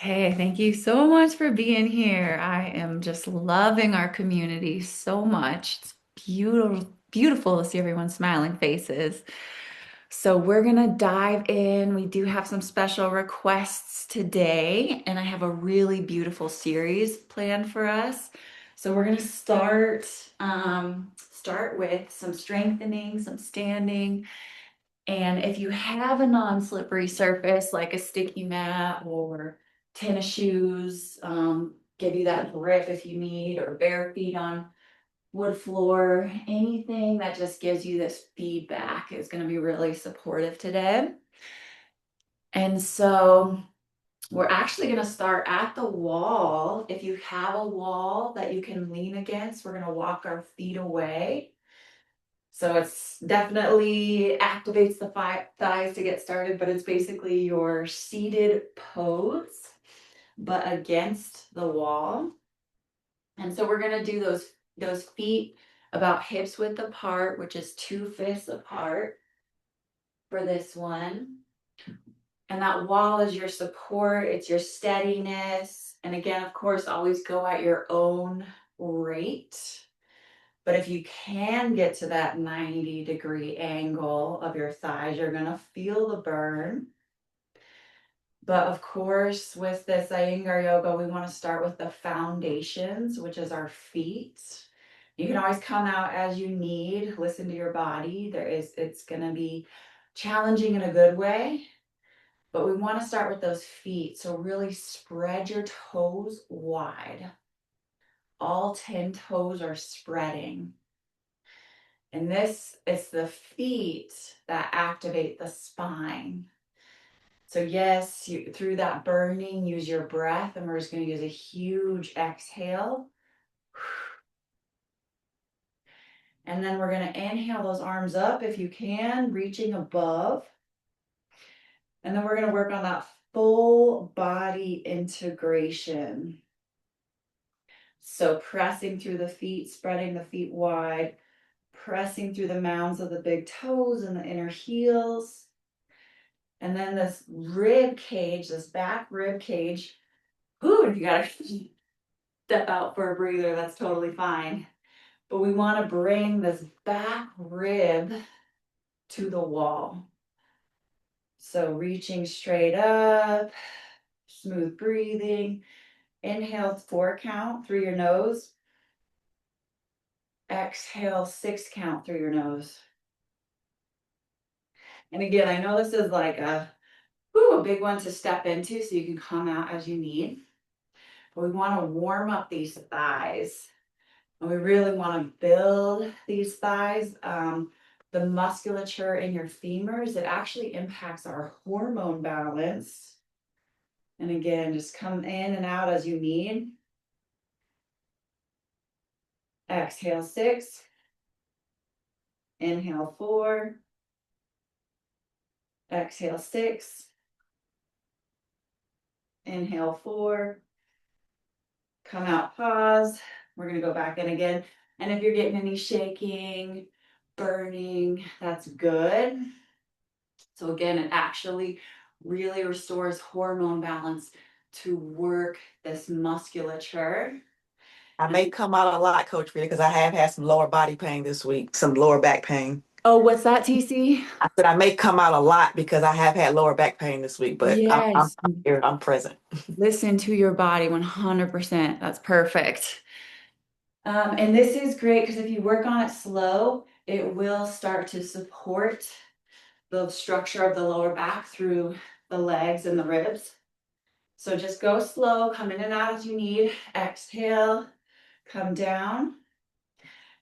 Hey, thank you so much for being here. I am just loving our community so much. It's beautiful, beautiful to see everyone's smiling faces. So we're gonna dive in. We do have some special requests today, and I have a really beautiful series planned for us. So we're gonna start with some strengthening, some standing. And if you have a non-slippery surface like a sticky mat or tennis shoes, give you that grip if you need, or bare feet on wood floor, anything that just gives you this feedback is going to be really supportive today. And so we're actually going to start at the wall. If you have a wall that you can lean against, we're going to walk our feet away. So it's definitely activates the thighs to get started, but it's basically your seated pose, but against the wall. And so we're gonna do those feet about hips width apart, which is 2 fists apart for this one. And that wall is your support, it's your steadiness. And again, of course, always go at your own rate. But if you can get to that 90-degree angle of your thighs, you're going to feel the burn. But of course, with this Iyengar yoga, we want to start with the foundations, which is our feet. You can always come out as you need. Listen to your body. It's going to be challenging in a good way, but we want to start with those feet. So really spread your toes wide. All 10 toes are spreading. And this is the feet that activate the spine. So yes, through that burning, use your breath, and we're just going to use a huge exhale. And then we're going to inhale those arms up if you can, reaching above. And then we're going to work on that full body integration. So pressing through the feet, spreading the feet wide, pressing through the mounds of the big toes and the inner heels. And then this rib cage, this back rib cage. Ooh, if you gotta step out for a breather, that's totally fine. But we want to bring this back rib to the wall. So reaching straight up, smooth breathing. Inhale 4 count through your nose. Exhale 6 count through your nose. And again, I know this is like a big one to step into, so you can come out as you need. But we want to warm up these thighs. And we really want to build these thighs. The musculature in your femurs, it actually impacts our hormone balance. And again, just come in and out as you need. Exhale 6. Inhale 4. Exhale 6. Inhale 4. Come out, pause. We're going to go back in again. And if you're getting any shaking, burning, that's good. So again, it actually really restores hormone balance to work this musculature. I may come out a lot, Coach Rita, because I have had some lower body pain this week, some lower back pain. Oh, what's that, TC? I said I may come out a lot because I have had lower back pain this week, but Yes. I'm here, I'm present. Listen to your body 100%. That's perfect. And this is great because if you work on it slow, it will start to support the structure of the lower back through the legs and the ribs. So just go slow, come in and out as you need. Exhale, come down.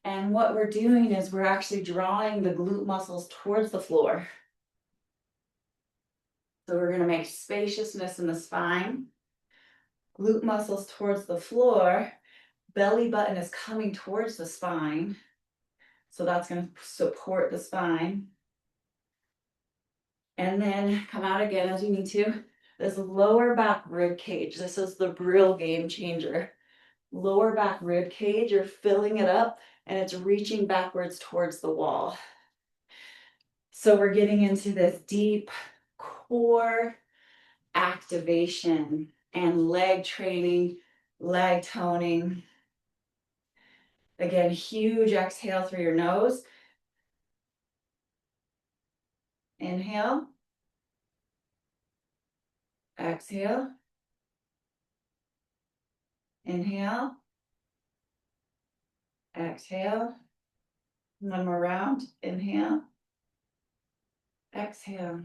And what we're doing is we're actually drawing the glute muscles towards the floor. So we're going to make spaciousness in the spine, glute muscles towards the floor, belly button is coming towards the spine. So that's going to support the spine. And then come out again as you need to. This lower back rib cage, this is the real game changer. Lower back rib cage, you're filling it up and it's reaching backwards towards the wall. So we're getting into this deep core activation. and leg training, leg toning. Again, huge exhale through your nose. Inhale. Exhale. Inhale. Exhale. One more round. Inhale. Exhale.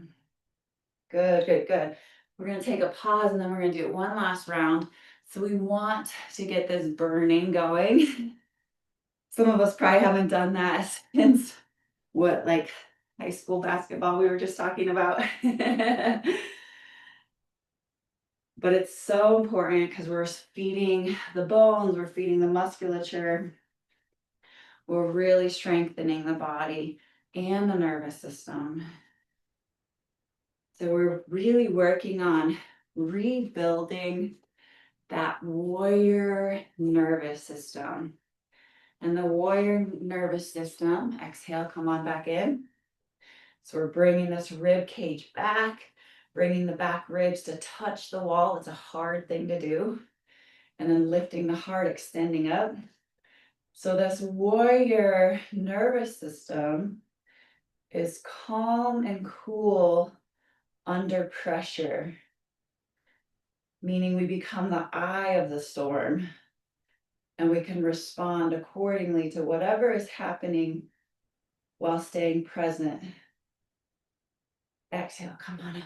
Good, good, good. We're going to take a pause and then we're going to do one last round. So we want to get this burning going. Some of us probably haven't done that since like high school basketball we were just talking about. But it's so important because we're feeding the bones, we're feeding the musculature, we're really strengthening the body and the nervous system. So we're really working on rebuilding that warrior nervous system. And the warrior nervous system, exhale, come on back in. So we're bringing this rib cage back, bringing the back ribs to touch the wall. It's a hard thing to do. And then lifting the heart, extending up. So this warrior nervous system is calm and cool under pressure, meaning we become the eye of the storm and we can respond accordingly to whatever is happening while staying present. Exhale, come on up.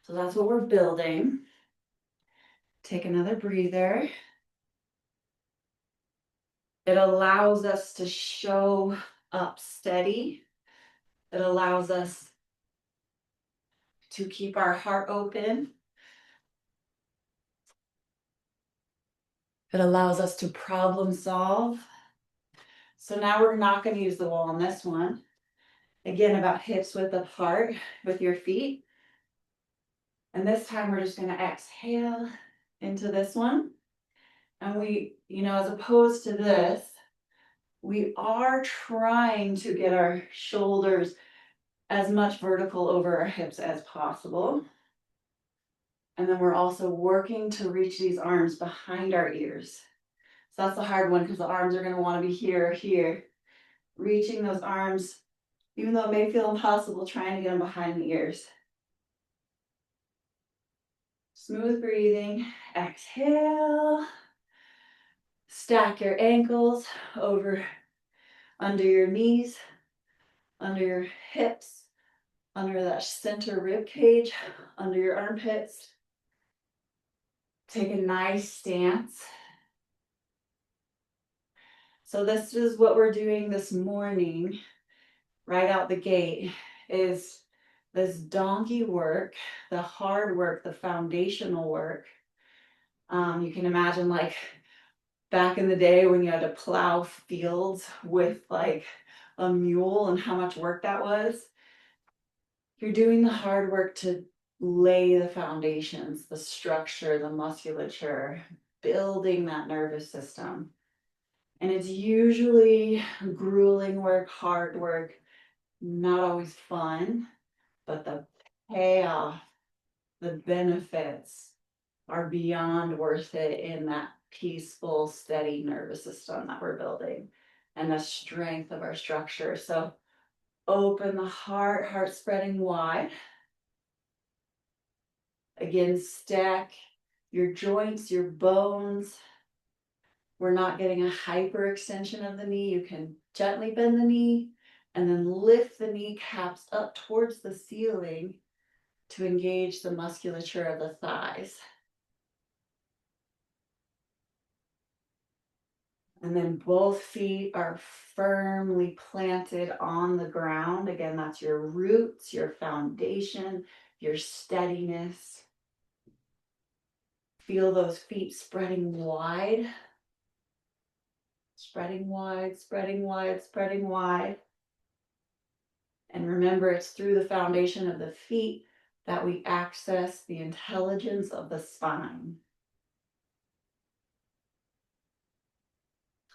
So that's what we're building. Take another breather. It allows us to show up steady. It allows us to keep our heart open. It allows us to problem solve. So now we're not going to use the wall on this one. Again, about hips width apart with your feet. And this time we're just going to exhale into this one. And we, as opposed to this, we are trying to get our shoulders as much vertical over our hips as possible. And then we're also working to reach these arms behind our ears. So that's the hard one because the arms are going to want to be here or here. Reaching those arms, even though it may feel impossible, trying to get them behind the ears. Smooth breathing. Exhale. Stack your ankles over under your knees, under your hips, under that center rib cage, under your armpits. Take a nice stance. So this is what we're doing this morning, right out the gate, is this donkey work, the hard work, the foundational work. You can imagine like back in the day when you had to plow fields with like a mule and how much work that was. You're doing the hard work to lay the foundations, the structure, the musculature, building that nervous system. And it's usually grueling work, hard work, not always fun, but the payoff, the benefits are beyond worth it in that peaceful, steady nervous system that we're building and the strength of our structure. So open the heart, heart spreading wide. Again, stack your joints, your bones. We're not getting a hyperextension of the knee. You can gently bend the knee and then lift the kneecaps up towards the ceiling to engage the musculature of the thighs. And then both feet are firmly planted on the ground. Again, that's your roots, your foundation, your steadiness. Feel those feet spreading wide. Spreading wide, spreading wide, spreading wide. And remember, it's through the foundation of the feet that we access the intelligence of the spine.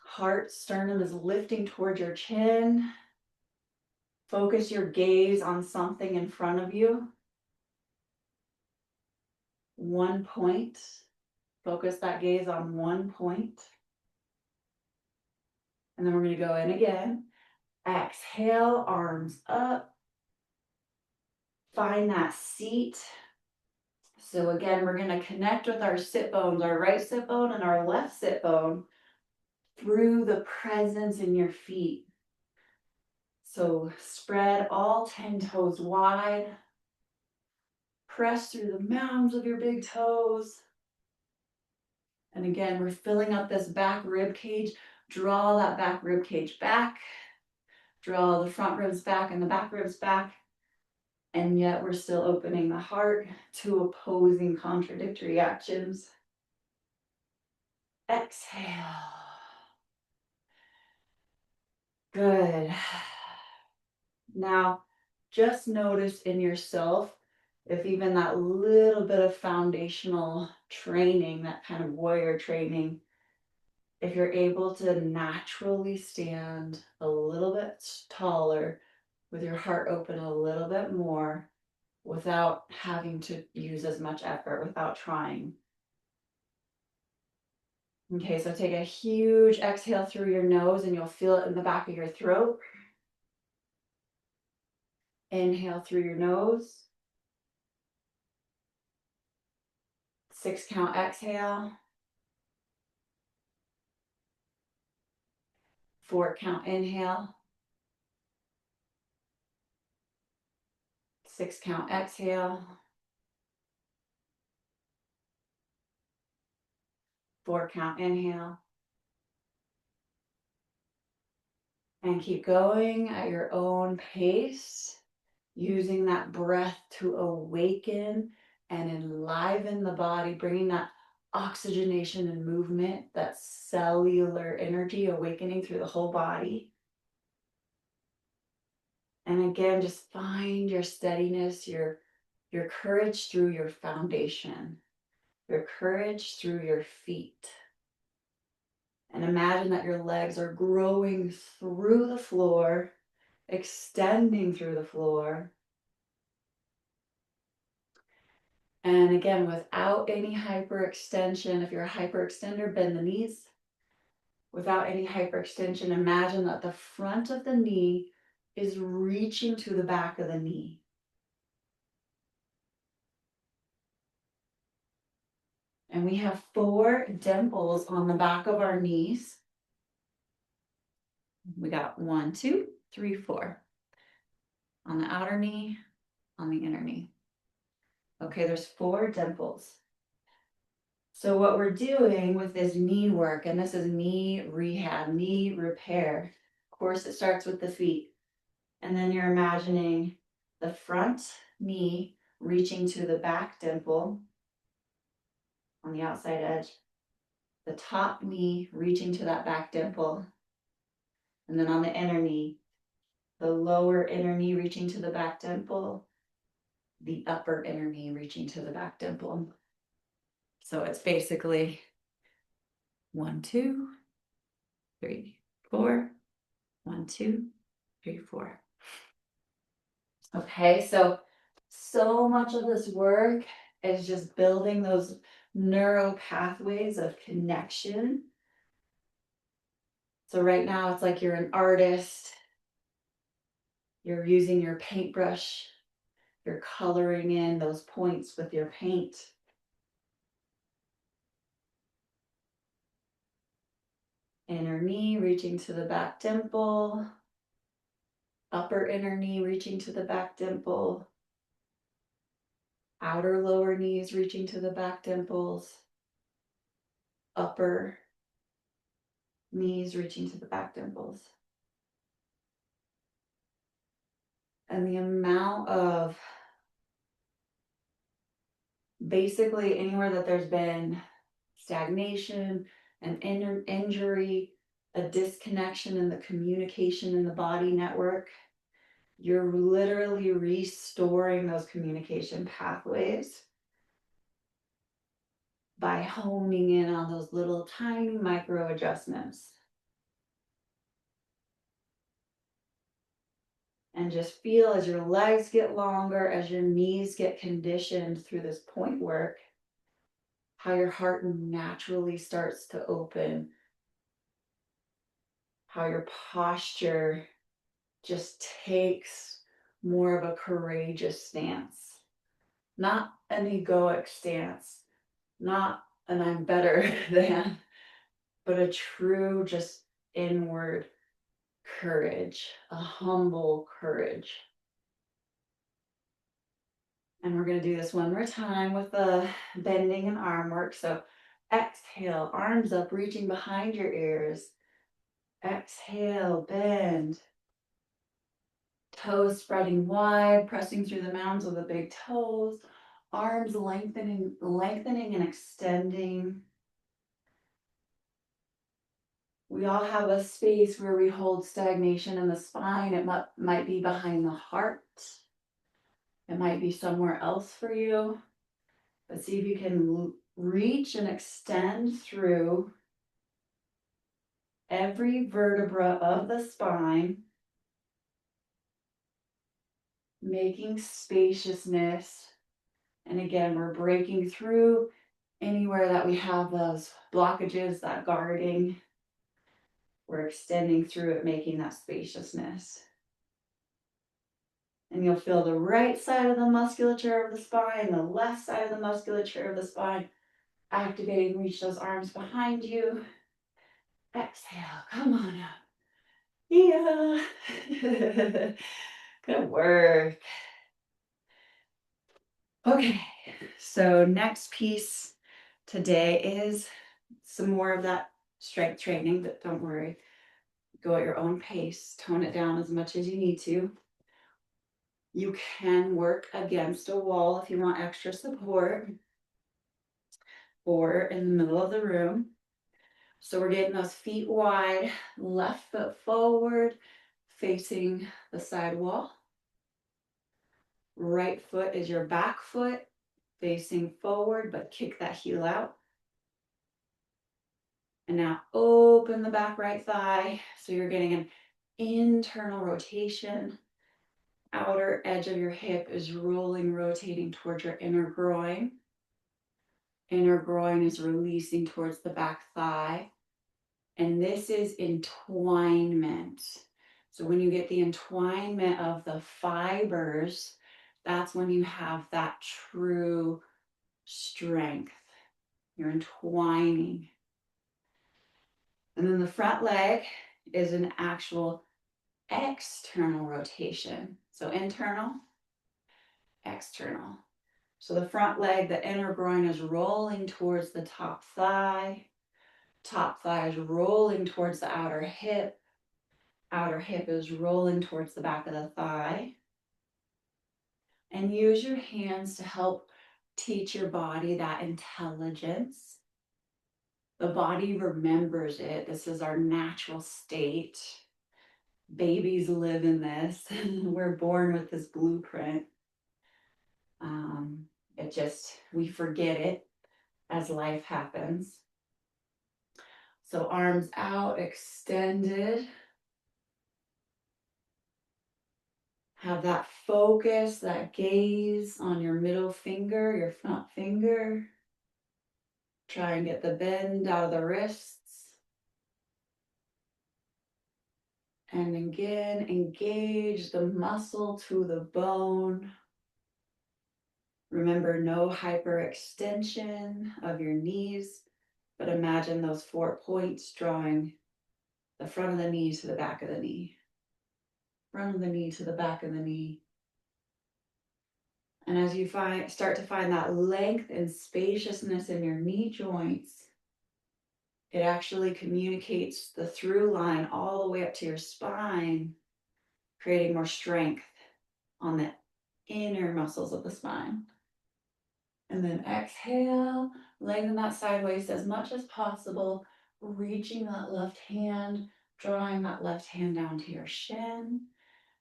Heart, sternum is lifting towards your chin. Focus your gaze on something in front of you. one point. Focus that gaze on one point. And then we're going to go in again. Exhale, arms up. Find that seat. So again, we're going to connect with our sit bones, our right sit bone and our left sit bone through the presence in your feet. So spread all 10 toes wide. Press through the mounds of your big toes. And again, we're filling up this back rib cage. Draw that back rib cage back. Draw the front ribs back and the back ribs back. And yet we're still opening the heart to opposing contradictory actions. Exhale. Good. Now, just notice in yourself if even that little bit of foundational training, that kind of warrior training, if you're able to naturally stand a little bit taller with your heart open a little bit more without having to use as much effort, without trying. Okay, so take a huge exhale through your nose and you'll feel it in the back of your throat. Inhale through your nose. 6 count exhale. 4 count inhale. 6 count exhale. 4 count inhale. And keep going at your own pace, using that breath to awaken and enliven the body, bringing that oxygenation and movement, that cellular energy awakening through the whole body. And again, just find your steadiness, your courage through your foundation, your courage through your feet. And imagine that your legs are growing through the floor, extending through the floor. And again, without any hyperextension, if you're a hyperextender, bend the knees. Without any hyperextension, imagine that the front of the knee is reaching to the back of the knee. And we have 4 dimples on the back of our knees. We got 1, 2, 3, 4. On the outer knee, on the inner knee. Okay, there's 4 dimples. So what we're doing with this knee work, and this is knee rehab, knee repair. Of course, it starts with the feet. And then you're imagining the front knee reaching to the back dimple on the outside edge. The top knee reaching to that back dimple. And then on the inner knee, the lower inner knee reaching to the back dimple, the upper inner knee reaching to the back dimple. So it's basically 1, 2, 3, 4. 1, 2, 3, 4. Okay, so much of this work is just building those neural pathways of connection. So right now it's like you're an artist. You're using your paintbrush. You're coloring in those points with your paint. Inner knee reaching to the back dimple. Upper inner knee reaching to the back dimple. Outer lower knees reaching to the back dimples. Upper knees reaching to the back dimples. And the amount of basically anywhere that there's been stagnation, an injury, a disconnection in the communication in the body network, you're literally restoring those communication pathways by honing in on those little tiny micro adjustments. And just feel as your legs get longer, as your knees get conditioned through this point work, how your heart naturally starts to open, how your posture just takes more of a courageous stance, not an egoic stance, not an I'm better than, but a true, just inward courage, a humble courage. And we're going to do this one more time with the bending and arm work. So exhale, arms up, reaching behind your ears. Exhale, bend. Toes spreading wide, pressing through the mounds of the big toes. Arms lengthening and extending. We all have a space where we hold stagnation in the spine. It might be behind the heart. It might be somewhere else for you. But see if you can reach and extend through every vertebra of the spine, making spaciousness. And again, we're breaking through anywhere that we have those blockages, that guarding. We're extending through it, making that spaciousness. And you'll feel the right side of the musculature of the spine, the left side of the musculature of the spine activating. Reach those arms behind you. Exhale, come on up. Yeah. Good work. Okay, so next piece today is some more of that strength training, but don't worry. Go at your own pace. Tone it down as much as you need to. You can work against a wall if you want extra support, or in the middle of the room. So we're getting those feet wide, left foot forward, facing the side wall. Right foot is your back foot, facing forward, but kick that heel out. And now open the back right thigh. So you're getting an internal rotation. Outer edge of your hip is rolling, rotating towards your inner groin. Inner groin is releasing towards the back thigh. And this is entwinement. So when you get the entwinement of the fibers, that's when you have that true strength. You're entwining. And then the front leg is an actual external rotation. So internal, external. So the front leg, the inner groin is rolling towards the top thigh. Top thigh is rolling towards the outer hip. Outer hip is rolling towards the back of the thigh. And use your hands to help teach your body that intelligence. The body remembers it. This is our natural state. Babies live in this. We're born with this blueprint. We forget it as life happens. So arms out, extended. Have that focus, that gaze on your middle finger, your front finger. Try and get the bend out of the wrists. And again, engage the muscle to the bone. Remember, no hyperextension of your knees, but imagine those 4 points drawing the front of the knee to the back of the knee. Front of the knee to the back of the knee. And as you start to find that length and spaciousness in your knee joints, it actually communicates the through line all the way up to your spine, creating more strength on the inner muscles of the spine. And then exhale, lengthen that sideways as much as possible, reaching that left hand, drawing that left hand down to your shin.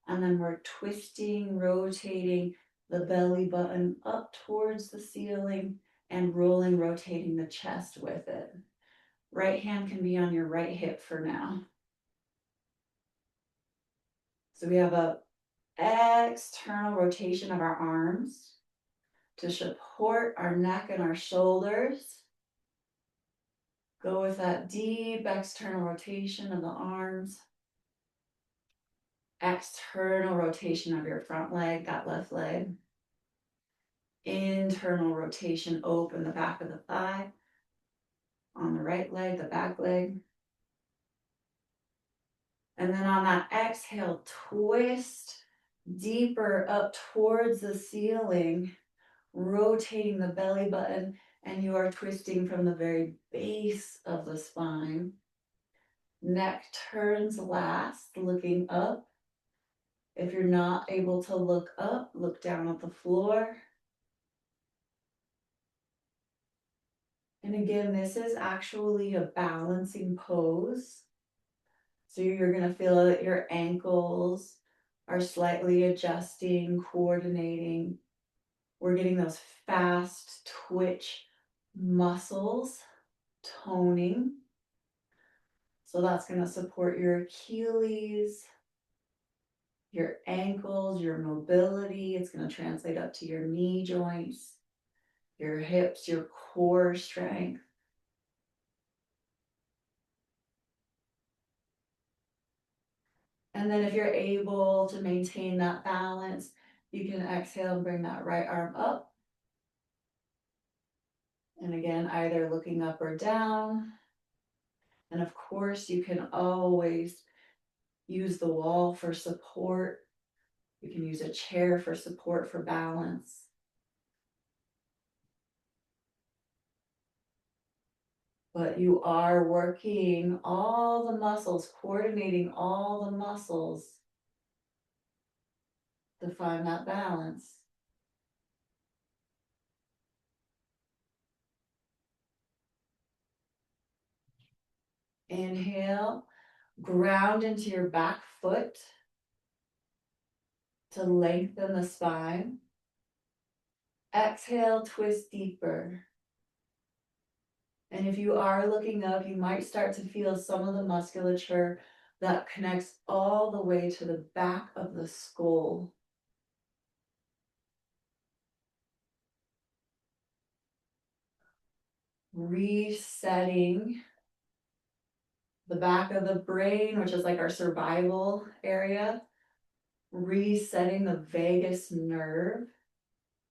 And then we're twisting, rotating the belly button up towards the ceiling and rolling, rotating the chest with it. Right hand can be on your right hip for now. So we have a external rotation of our arms to support our neck and our shoulders. Go with that deep external rotation of the arms. External rotation of your front leg, that left leg. Internal rotation, open the back of the thigh. On the right leg, the back leg. And then on that exhale, twist deeper up towards the ceiling, rotating the belly button, and you are twisting from the very base of the spine. Neck turns last, looking up. If you're not able to look up, look down at the floor. And again, this is actually a balancing pose. So you're going to feel that your ankles are slightly adjusting, coordinating. We're getting those fast twitch muscles toning. So that's going to support your Achilles, your ankles, your mobility. It's going to translate up to your knee joints, your hips, your core strength. And then if you're able to maintain that balance, you can exhale and bring that right arm up. And again, either looking up or down. And of course, you can always use the wall for support. You can use a chair for support, for balance. But you are working all the muscles, coordinating all the muscles to find that balance. Inhale, ground into your back foot to lengthen the spine. Exhale, twist deeper. And if you are looking up, you might start to feel some of the musculature that connects all the way to the back of the skull. Resetting the back of the brain, which is like our survival area. Resetting the vagus nerve,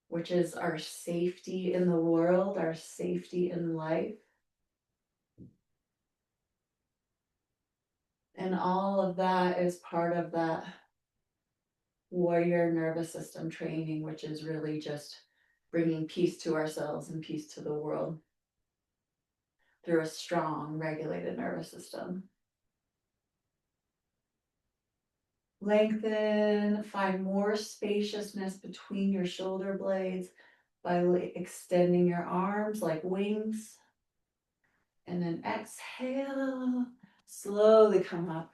which is our safety in the world, our safety in life. And all of that is part of that warrior nervous system training, which is really just bringing peace to ourselves and peace to the world through a strong, regulated nervous system. Lengthen, find more spaciousness between your shoulder blades by extending your arms like wings. And then exhale, slowly come up.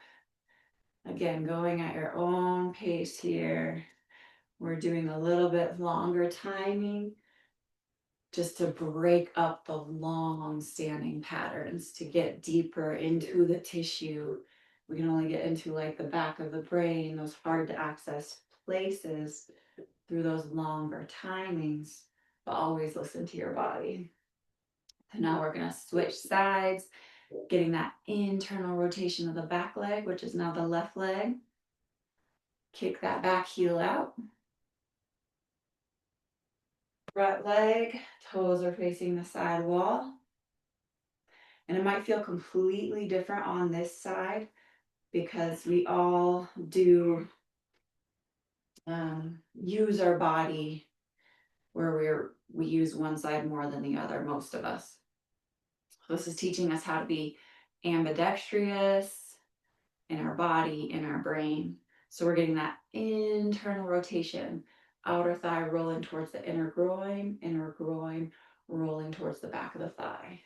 Again, going at your own pace here. We're doing a little bit longer timing just to break up the long standing patterns, to get deeper into the tissue. We can only get into like the back of the brain, those hard to access places through those longer timings, but always listen to your body. So now we're going to switch sides, getting that internal rotation of the back leg, which is now the left leg. Kick that back heel out. Right leg, toes are facing the side wall. And it might feel completely different on this side because we all do use our body where we use one side more than the other, most of us. So this is teaching us how to be ambidextrous in our body, in our brain. So we're getting that internal rotation, outer thigh rolling towards the inner groin rolling towards the back of the thigh.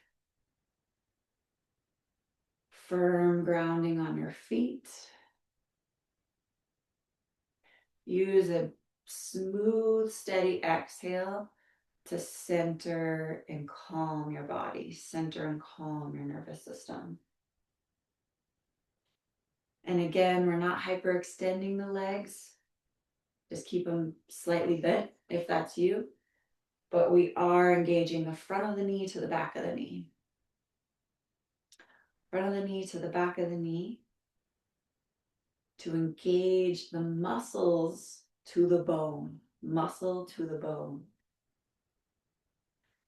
Firm grounding on your feet. Use a smooth, steady exhale to center and calm your body, center and calm your nervous system. And again, we're not hyperextending the legs. Just keep them slightly bent if that's you. But we are engaging the front of the knee to the back of the knee. front of the knee to the back of the knee, to engage the muscles to the bone, muscle to the bone.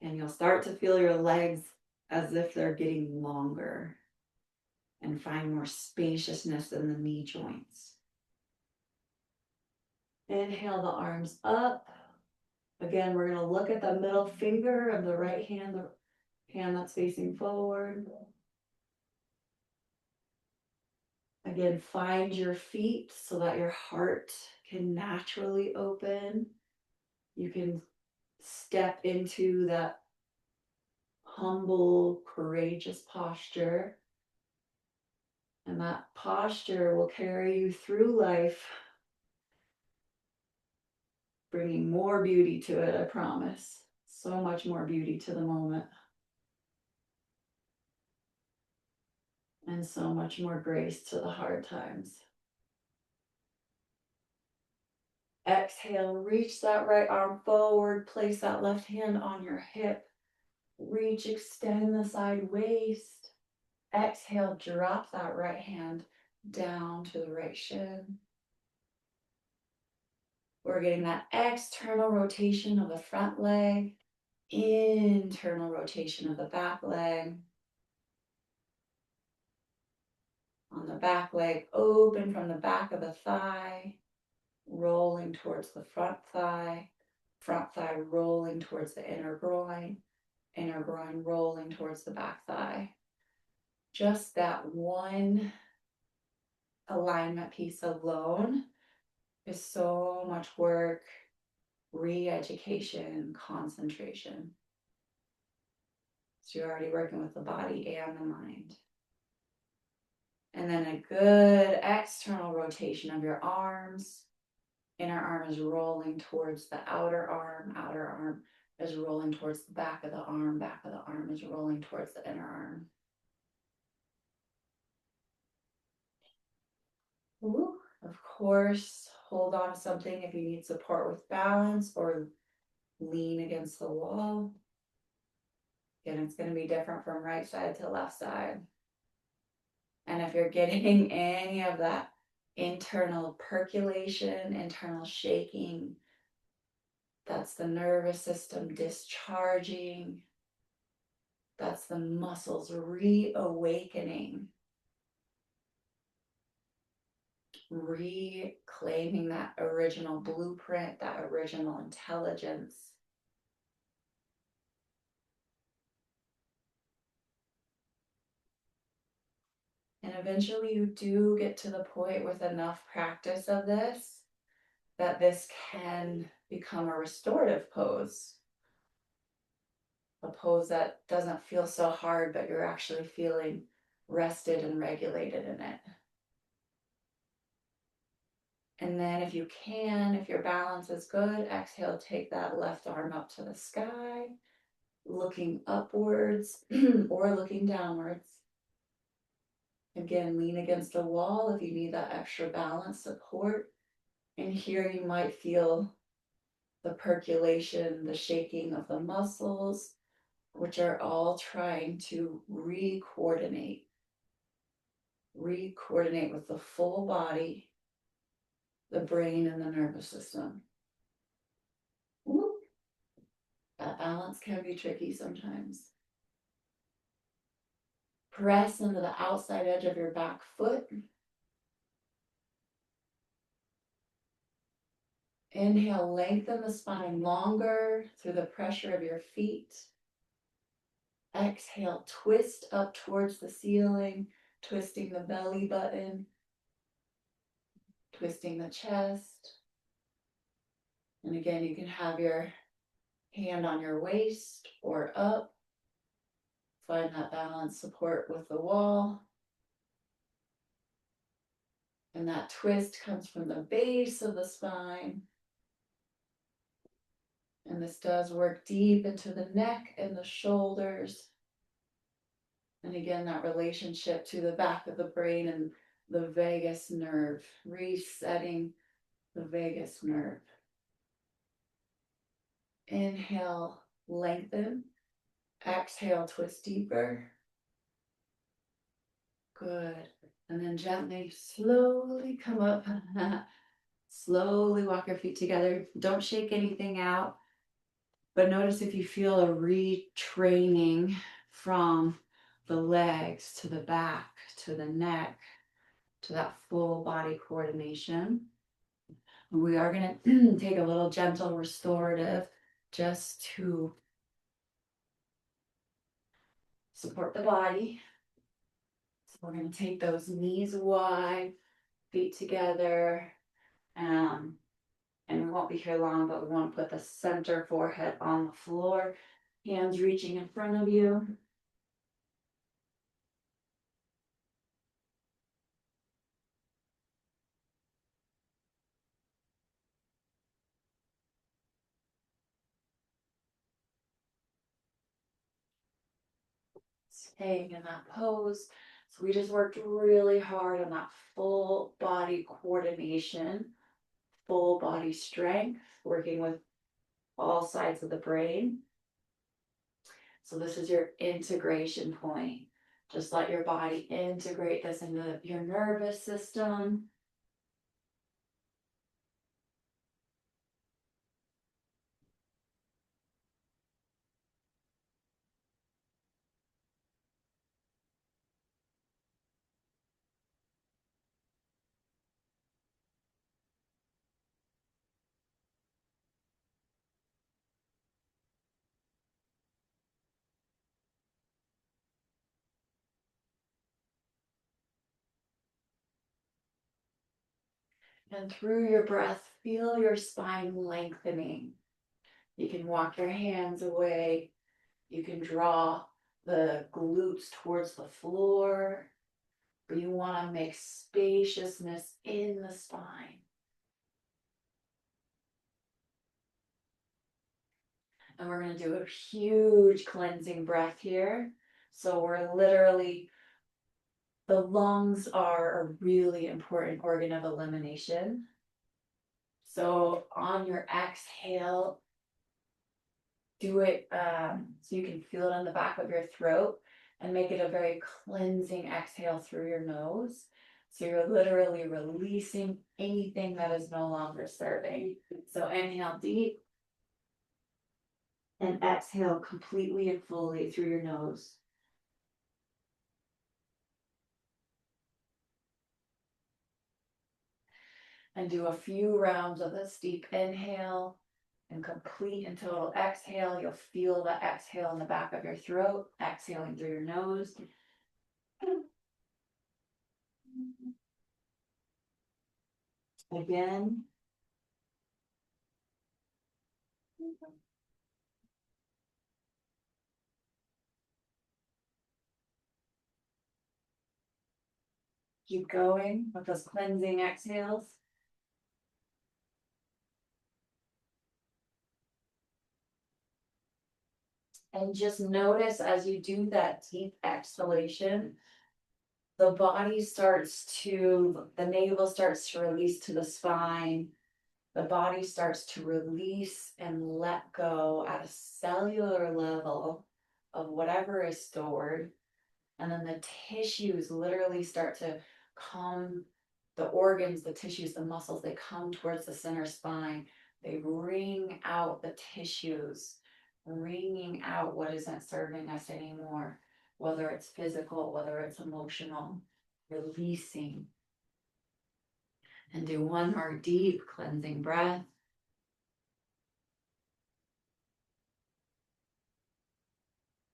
And you'll start to feel your legs as if they're getting longer and find more spaciousness in the knee joints. Inhale the arms up. Again, we're going to look at the middle finger of the right hand, the hand that's facing forward. Again, find your feet so that your heart can naturally open. You can step into that humble, courageous posture. And that posture will carry you through life, bringing more beauty to it, I promise. So much more beauty to the moment. And so much more grace to the hard times. Exhale, reach that right arm forward, place that left hand on your hip. Reach, extend the side waist. Exhale, drop that right hand down to the right shin. We're getting that external rotation of the front leg, internal rotation of the back leg. On the back leg, open from the back of the thigh, rolling towards the front thigh rolling towards the inner groin rolling towards the back thigh. Just that one alignment piece alone is so much work, re-education, concentration. So you're already working with the body and the mind. And then a good external rotation of your arms. Inner arm is rolling towards the outer arm is rolling towards the back of the arm is rolling towards the inner arm. Ooh. Of course, hold on to something if you need support with balance or lean against the wall. Again, it's going to be different from right side to left side. And if you're getting any of that internal percolation, internal shaking, that's the nervous system discharging. That's the muscles reawakening. Reclaiming that original blueprint, that original intelligence. And eventually you do get to the point with enough practice of this that this can become a restorative pose. A pose that doesn't feel so hard, but you're actually feeling rested and regulated in it. And then if you can, if your balance is good, exhale, take that left arm up to the sky, looking upwards or looking downwards. Again, lean against a wall if you need that extra balance support. And here you might feel the percolation, the shaking of the muscles, which are all trying to re-coordinate with the full body, the brain, and the nervous system. Woo. That balance can be tricky sometimes. Press into the outside edge of your back foot. Inhale, lengthen the spine longer through the pressure of your feet. Exhale, twist up towards the ceiling, twisting the belly button, twisting the chest. And again, you can have your hand on your waist or up. Find that balance support with the wall. And that twist comes from the base of the spine. And this does work deep into the neck and the shoulders. And again, that relationship to the back of the brain and the vagus nerve, resetting the vagus nerve. Inhale, lengthen. Exhale, twist deeper. Good. And then gently, slowly come up. Slowly walk your feet together. Don't shake anything out. But notice if you feel a retraining from the legs to the back, to the neck, to that full body coordination. We are going to take a little gentle restorative just to support the body. So we're going to take those knees wide, feet together, and we won't be here long, but we want to put the center forehead on the floor, hands reaching in front of you. Staying in that pose. So we just worked really hard on that full body coordination, full body strength, working with all sides of the brain. So this is your integration point. Just let your body integrate this into your nervous system. And through your breath, feel your spine lengthening. You can walk your hands away. You can draw the glutes towards the floor. But you want to make spaciousness in the spine. And we're going to do a huge cleansing breath here. So we're literally, the lungs are a really important organ of elimination. So on your exhale, do it so you can feel it on the back of your throat and make it a very cleansing exhale through your nose. So you're literally releasing anything that is no longer serving. So inhale deep and exhale completely and fully through your nose. And do a few rounds of this deep inhale and complete and total exhale. You'll feel the exhale in the back of your throat, exhaling through your nose. Again. Keep going with those cleansing exhales. And just notice as you do that deep exhalation, the body starts to, the navel starts to release to the spine. The body starts to release and let go at a cellular level of whatever is stored. And then the tissues literally start to come, the organs, the tissues, the muscles, they come towards the center spine. They wring out the tissues, wringing out what isn't serving us anymore, whether it's physical, whether it's emotional, releasing. And do one more deep cleansing breath.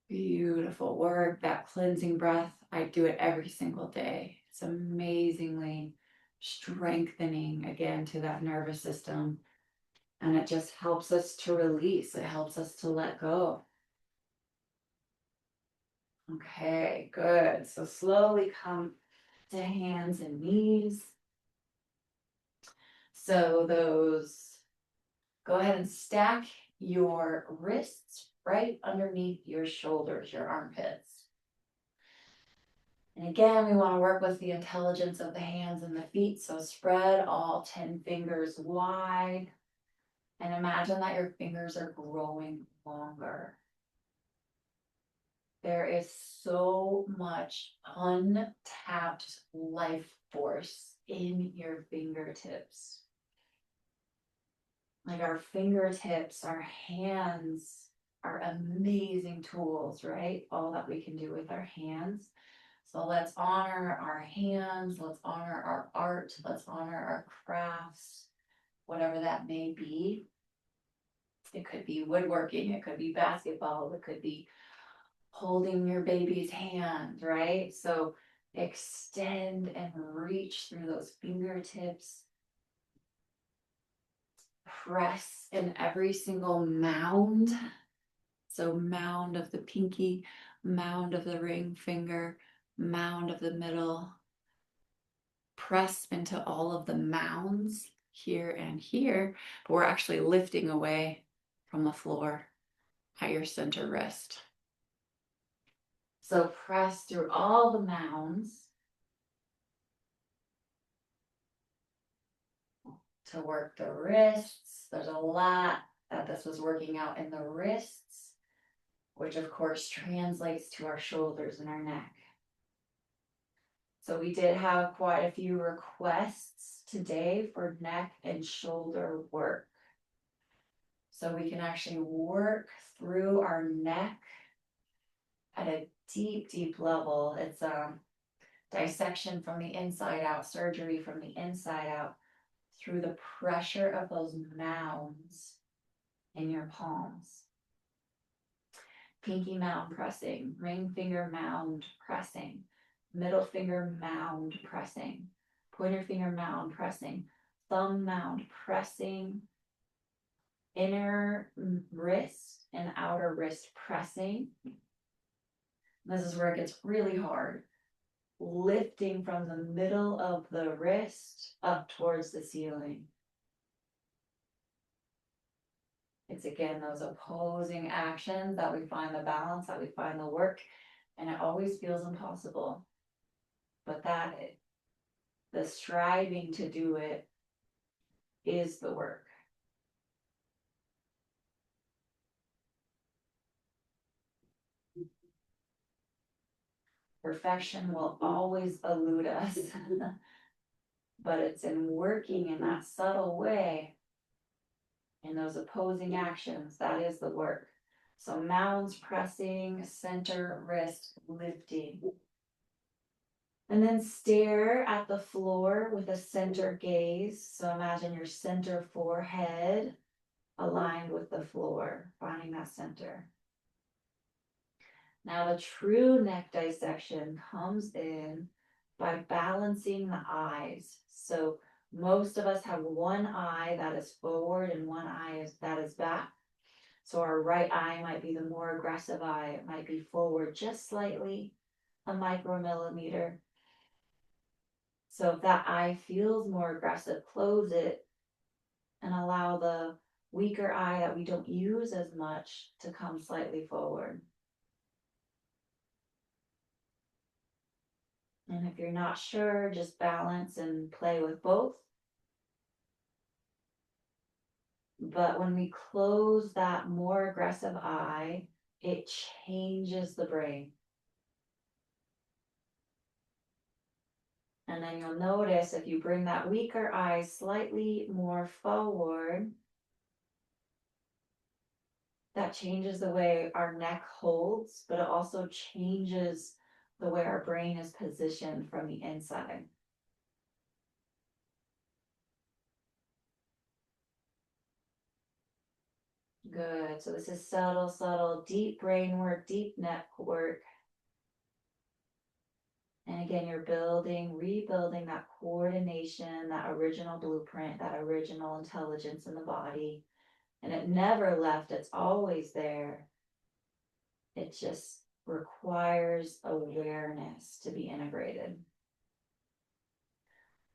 Beautiful work. That cleansing breath, I do it every single day. It's amazingly strengthening again to that nervous system. And it just helps us to release. It helps us to let go. Okay, good. So slowly come to hands and knees. So go ahead and stack your wrists right underneath your shoulders, your armpits. And again, we want to work with the intelligence of the hands and the feet. So spread all 10 fingers wide and imagine that your fingers are growing longer. There is so much untapped life force in your fingertips. Like our fingertips, our hands are amazing tools, right? All that we can do with our hands. So let's honor our hands, let's honor our art, let's honor our crafts, whatever that may be. It could be woodworking, it could be basketball, it could be holding your baby's hand, right? So extend and reach through those fingertips. Press in every single mound. So mound of the pinky, mound of the ring finger, mound of the middle. Press into all of the mounds here and here, but we're actually lifting away from the floor at your center wrist. So press through all the mounds to work the wrists. There's a lot that this was working out in the wrists, which of course translates to our shoulders and our neck. So we did have quite a few requests today for neck and shoulder work. So we can actually work through our neck at a deep, deep level. It's dissection from the inside out, surgery from the inside out through the pressure of those mounds in your palms. Pinky mound pressing, ring finger mound pressing, middle finger mound pressing, pointer finger mound pressing, thumb mound pressing, inner wrist and outer wrist pressing. This is where it gets really hard. Lifting from the middle of the wrist up towards the ceiling. It's again those opposing actions that we find the balance, that we find the work, and it always feels impossible. But the striving to do it is the work. Perfection will always elude us, but it's in working in that subtle way, in those opposing actions, that is the work. So mounds pressing, center wrist lifting. And then stare at the floor with a center gaze. So imagine your center forehead aligned with the floor, finding that center. Now the true neck dissection comes in by balancing the eyes. So most of us have one eye that is forward and one eye that is back. So our right eye might be the more aggressive eye. It might be forward just slightly, a micromillimeter. So if that eye feels more aggressive, close it and allow the weaker eye that we don't use as much to come slightly forward. And if you're not sure, just balance and play with both. But when we close that more aggressive eye, it changes the brain. And then you'll notice if you bring that weaker eye slightly more forward, that changes the way our neck holds, but it also changes the way our brain is positioned from the inside. Good. So this is subtle, subtle, deep brain work, deep neck work. And again, you're rebuilding that coordination, that original blueprint, that original intelligence in the body. And it never left, it's always there. It just requires awareness to be integrated.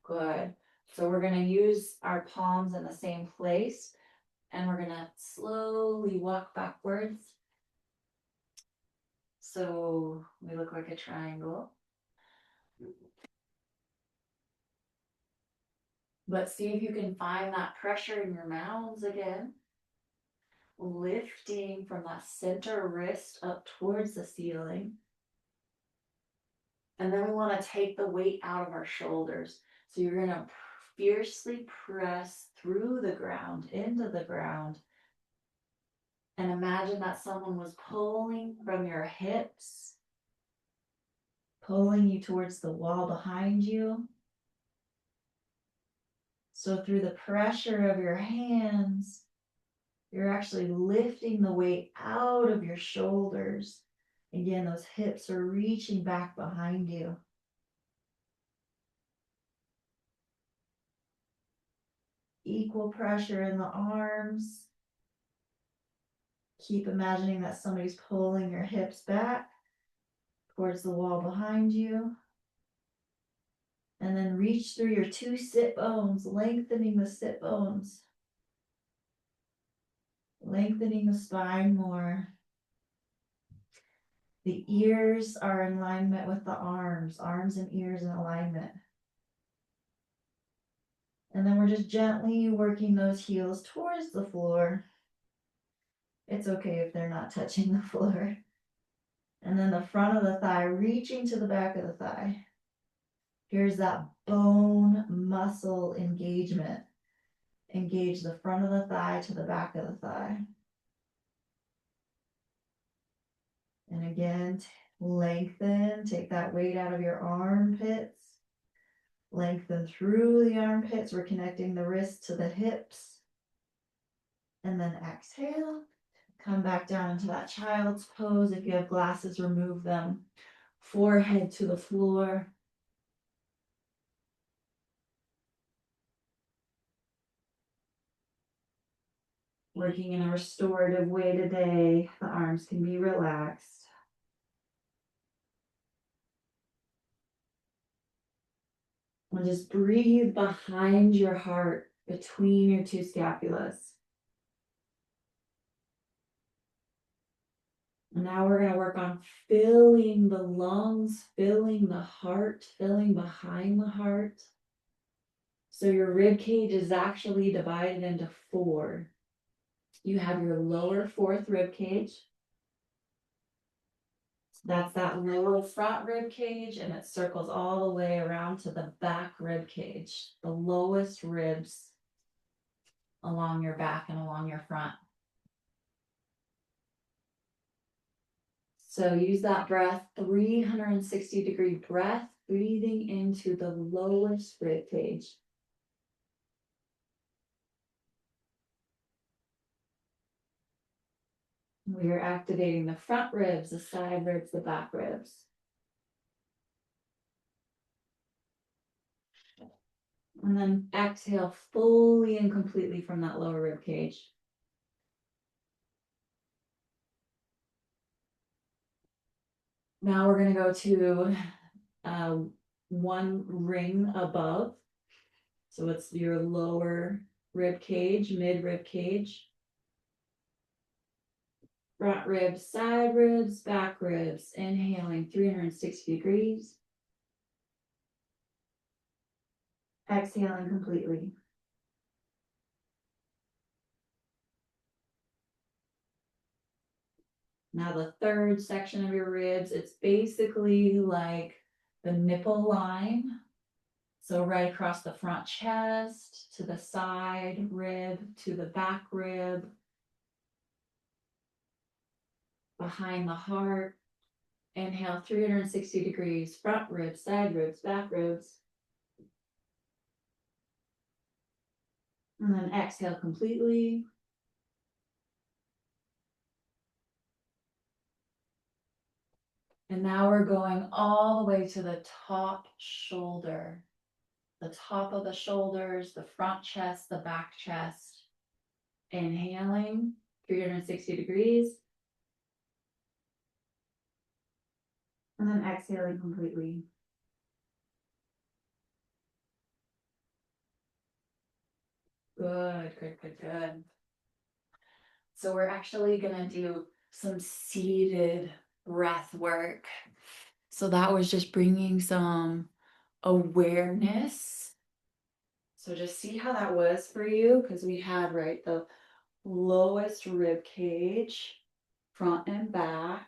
Good. So we're going to use our palms in the same place, and we're going to slowly walk backwards. So we look like a triangle. But see if you can find that pressure in your mounds again. Lifting from that center wrist up towards the ceiling. And then we want to take the weight out of our shoulders. So you're going to fiercely press through the ground, into the ground. And imagine that someone was pulling from your hips, pulling you towards the wall behind you. So through the pressure of your hands, you're actually lifting the weight out of your shoulders. Again, those hips are reaching back behind you. Equal pressure in the arms. Keep imagining that somebody's pulling your hips back towards the wall behind you. And then reach through your two sit bones, lengthening the sit bones. Lengthening the spine more. The ears are in alignment with the arms and ears in alignment. And then we're just gently working those heels towards the floor. It's okay if they're not touching the floor. And then the front of the thigh reaching to the back of the thigh. Here's that bone muscle engagement. Engage the front of the thigh to the back of the thigh. And again, lengthen, take that weight out of your armpits. Lengthen through the armpits. We're connecting the wrists to the hips. And then exhale. Come back down into that child's pose. If you have glasses, remove them. Forehead to the floor. Working in a restorative way today. The arms can be relaxed. And just breathe behind your heart, between your two scapulas. And now we're going to work on filling the lungs, filling the heart, filling behind the heart. So your rib cage is actually divided into 4. You have your lower 4th rib cage. That's that lower front rib cage, and it circles all the way around to the back rib cage, the lowest ribs along your back and along your front. So use that breath, 360-degree breath, breathing into the lowest rib cage. We are activating the front ribs, the side ribs, the back ribs. And then exhale fully and completely from that lower rib cage. Now we're going to go to one ring above. So it's your lower rib cage, mid rib cage. Front ribs, side ribs, back ribs. Inhaling 360 degrees. Exhaling completely. Now the third section of your ribs, it's basically like the nipple line. So right across the front chest, to the side rib, to the back rib, behind the heart. Inhale 360 degrees, front ribs, side ribs, back ribs. And then exhale completely. And now we're going all the way to the top shoulder. The top of the shoulders, the front chest, the back chest. Inhaling 360 degrees. And then exhaling completely. Good, good, good, good. So we're actually gonna do some seated breath work. So that was just bringing some awareness. So just see how that was for you, because we had, right, the lowest rib cage, front and back.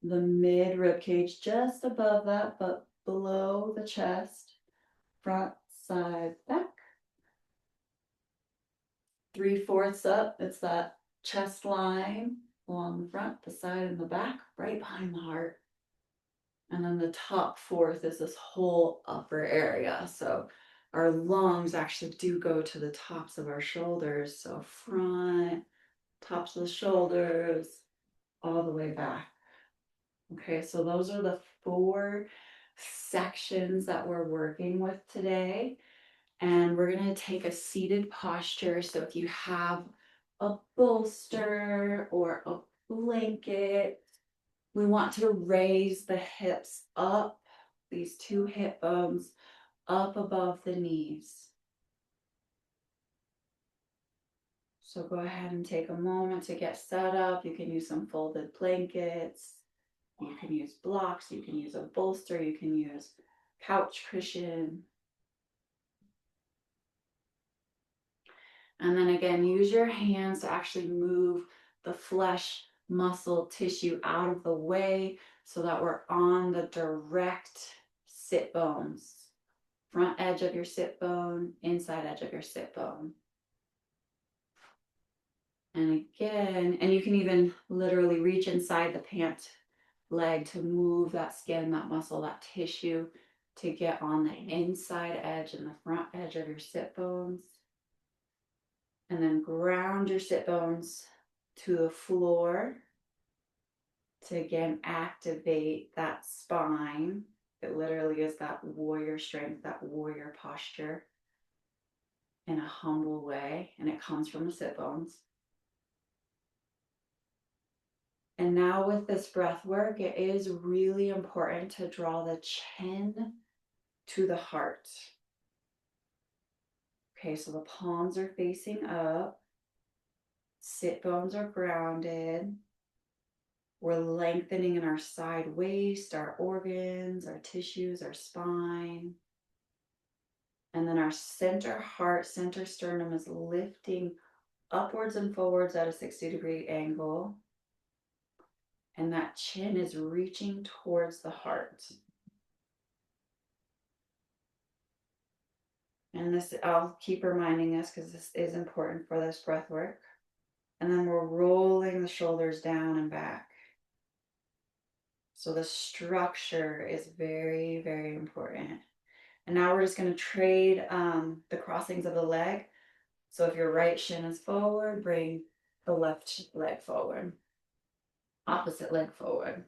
the mid rib cage, just above that, but below the chest, front, side, back. 3/4 up, it's that chest line along the front, the side, and the back, right behind the heart. And then the top fourth is this whole upper area. So our lungs actually do go to the tops of our shoulders. So front, tops of the shoulders, all the way back. Okay, so those are the 4 sections that we're working with today. And we're going to take a seated posture. So if you have a bolster or a blanket, we want to raise the hips up, these 2 hip bones up above the knees. So go ahead and take a moment to get set up. You can use some folded blankets. You can use blocks. You can use a bolster. You can use couch cushion. And then again, use your hands to actually move the flesh, muscle, tissue out of the way so that we're on the direct sit bones. Front edge of your sit bone, inside edge of your sit bone. And again, and you can even literally reach inside the pant leg to move that skin, that muscle, that tissue to get on the inside edge and the front edge of your sit bones. And then ground your sit bones to the floor to again activate that spine. It literally is that warrior strength, that warrior posture in a humble way, and it comes from the sit bones. And now with this breath work, it is really important to draw the chin to the heart. Okay, so the palms are facing up, sit bones are grounded. We're lengthening in our side waist, our organs, our tissues, our spine. And then our center heart, center sternum is lifting upwards and forwards at a 60-degree angle. And that chin is reaching towards the heart. And this, I'll keep reminding us because this is important for this breath work. And then we're rolling the shoulders down and back. So the structure is very, very important. And now we're just going to trade the crossings of the leg. So if your right shin is forward, bring the left leg forward. Opposite leg forward.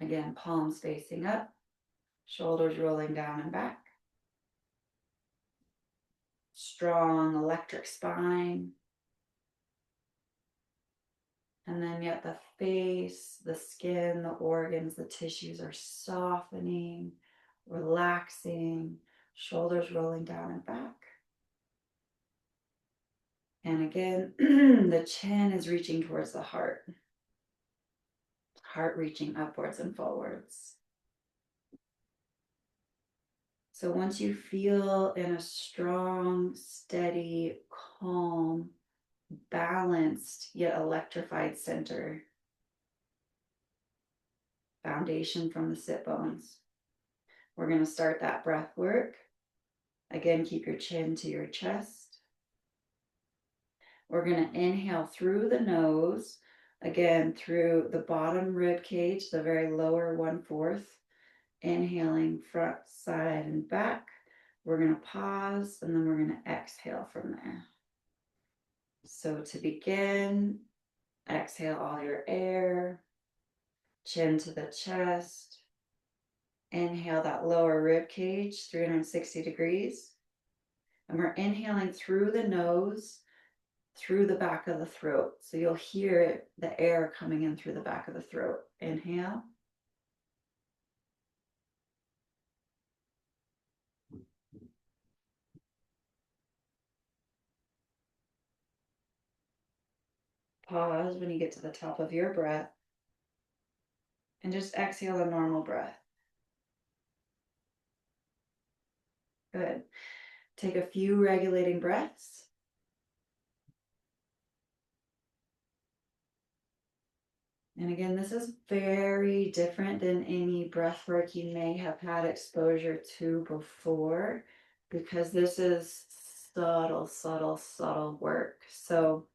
Again, palms facing up, shoulders rolling down and back. Strong electric spine. And then yet the face, the skin, the organs, the tissues are softening, relaxing, shoulders rolling down and back. And again, the chin is reaching towards the heart. Heart reaching upwards and forwards. So once you feel in a strong, steady, calm, balanced, yet electrified center, foundation from the sit bones, we're going to start that breath work. Again, keep your chin to your chest. We're going to inhale through the nose, again, through the bottom rib cage, the very lower 1/4. Inhaling front, side, and back. We're going to pause, and then we're going to exhale from there. So to begin, exhale all your air, chin to the chest. Inhale that lower rib cage, 360 degrees. And we're inhaling through the nose, through the back of the throat. So you'll hear it, the air coming in through the back of the throat. Inhale. Pause when you get to the top of your breath. And just exhale a normal breath. Good. Take a few regulating breaths. And again, this is very different than any breath work you may have had exposure to before, because this is subtle, subtle, subtle work. So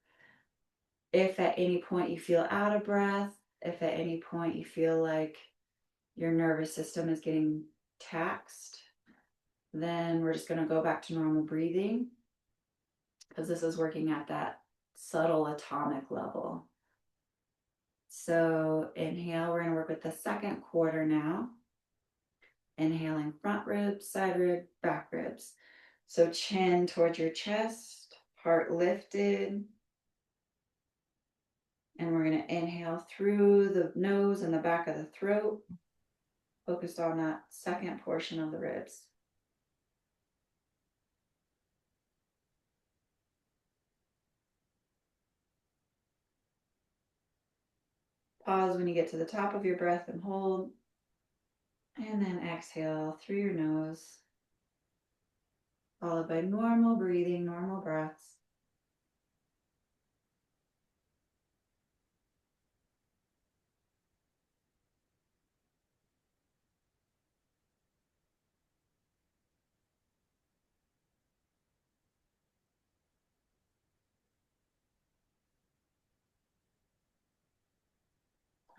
if at any point you feel out of breath, if at any point you feel like your nervous system is getting taxed, then we're just going to go back to normal breathing, because this is working at that subtle atomic level. So inhale, we're going to work with the second quarter now. Inhaling front ribs, side rib, back ribs. So chin towards your chest, heart lifted. And we're going to inhale through the nose and the back of the throat, focused on that second portion of the ribs. Pause when you get to the top of your breath and hold. And then exhale through your nose, followed by normal breathing, normal breaths.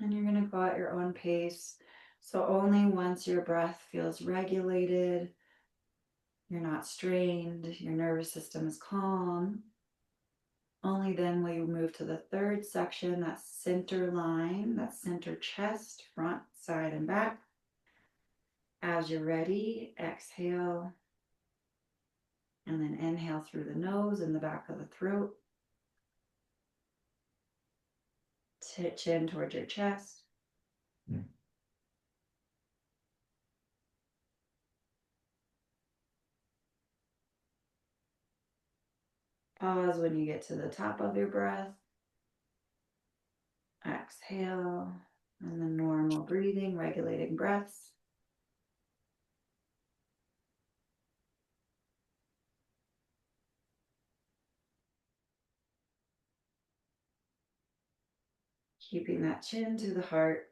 And you're going to go at your own pace. So only once your breath feels regulated, you're not strained, your nervous system is calm, only then will you move to the third section, that center line, that center chest, front, side, and back. As you're ready, exhale, and then inhale through the nose and the back of the throat. Chin towards your chest. Pause when you get to the top of your breath. Exhale, and then normal breathing, regulating breaths. Keeping that chin to the heart.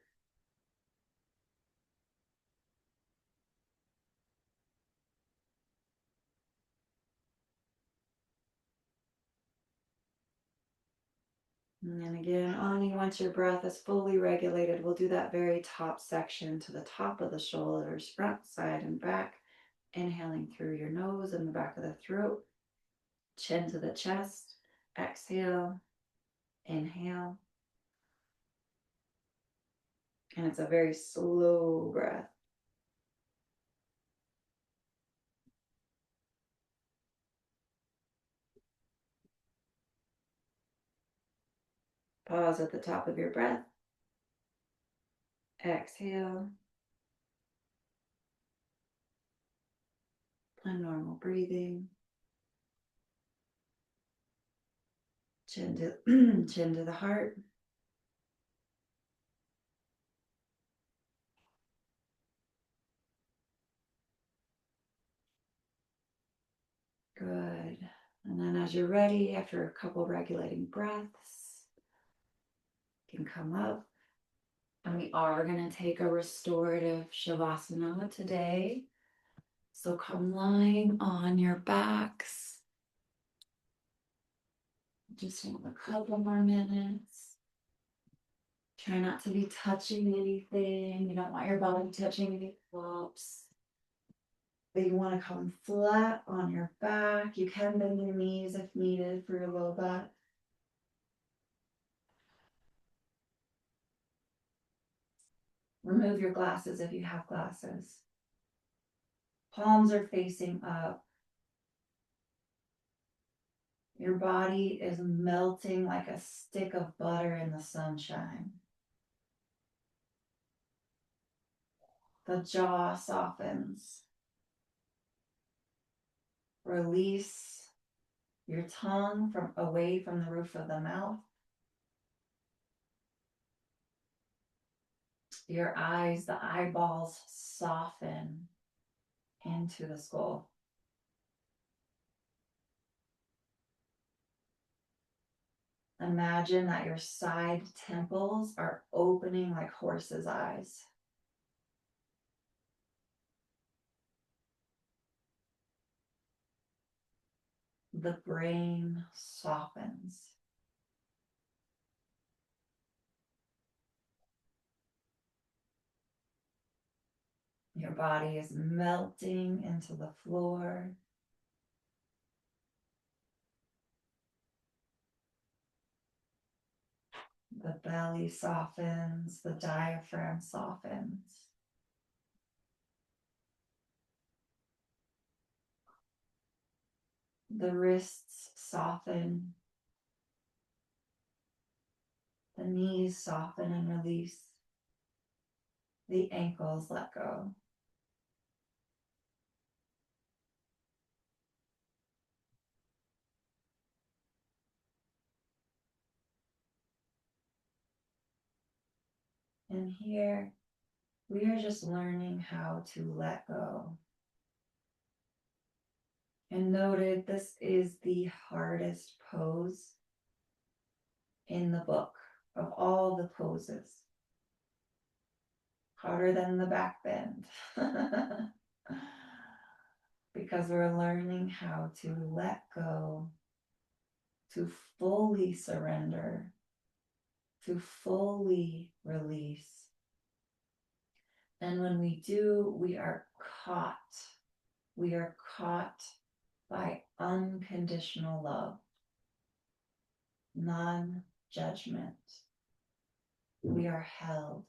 And then again, only once your breath is fully regulated, we'll do that very top section to the top of the shoulders, front, side, and back. Inhaling through your nose and the back of the throat. Chin to the chest. Exhale. Inhale. And it's a very slow breath. Pause at the top of your breath. Exhale. And normal breathing. Chin to, chin to the heart. Good. And then as you're ready, after a couple regulating breaths, you can come up. And we are going to take a restorative shavasana today. So come lying on your backs. Just have a couple more minutes. Try not to be touching anything. You don't want your body touching any props. But you want to come flat on your back. You can bend your knees if needed for your low back. Remove your glasses if you have glasses. Palms are facing up. Your body is melting like a stick of butter in the sunshine. The jaw softens. Release your tongue from away from the roof of the mouth. Your eyes, the eyeballs soften into the skull. Imagine that your side temples are opening like horse's eyes. The brain softens. Your body is melting into the floor. The belly softens, the diaphragm softens. The wrists soften. The knees soften and release. The ankles let go. And here, we are just learning how to let go. And noted, this is the hardest pose in the book of all the poses. Harder than the back bend. Because we're learning how to let go, to fully surrender, to fully release. And when we do, we are caught. We are caught by unconditional love, non-judgment. We are held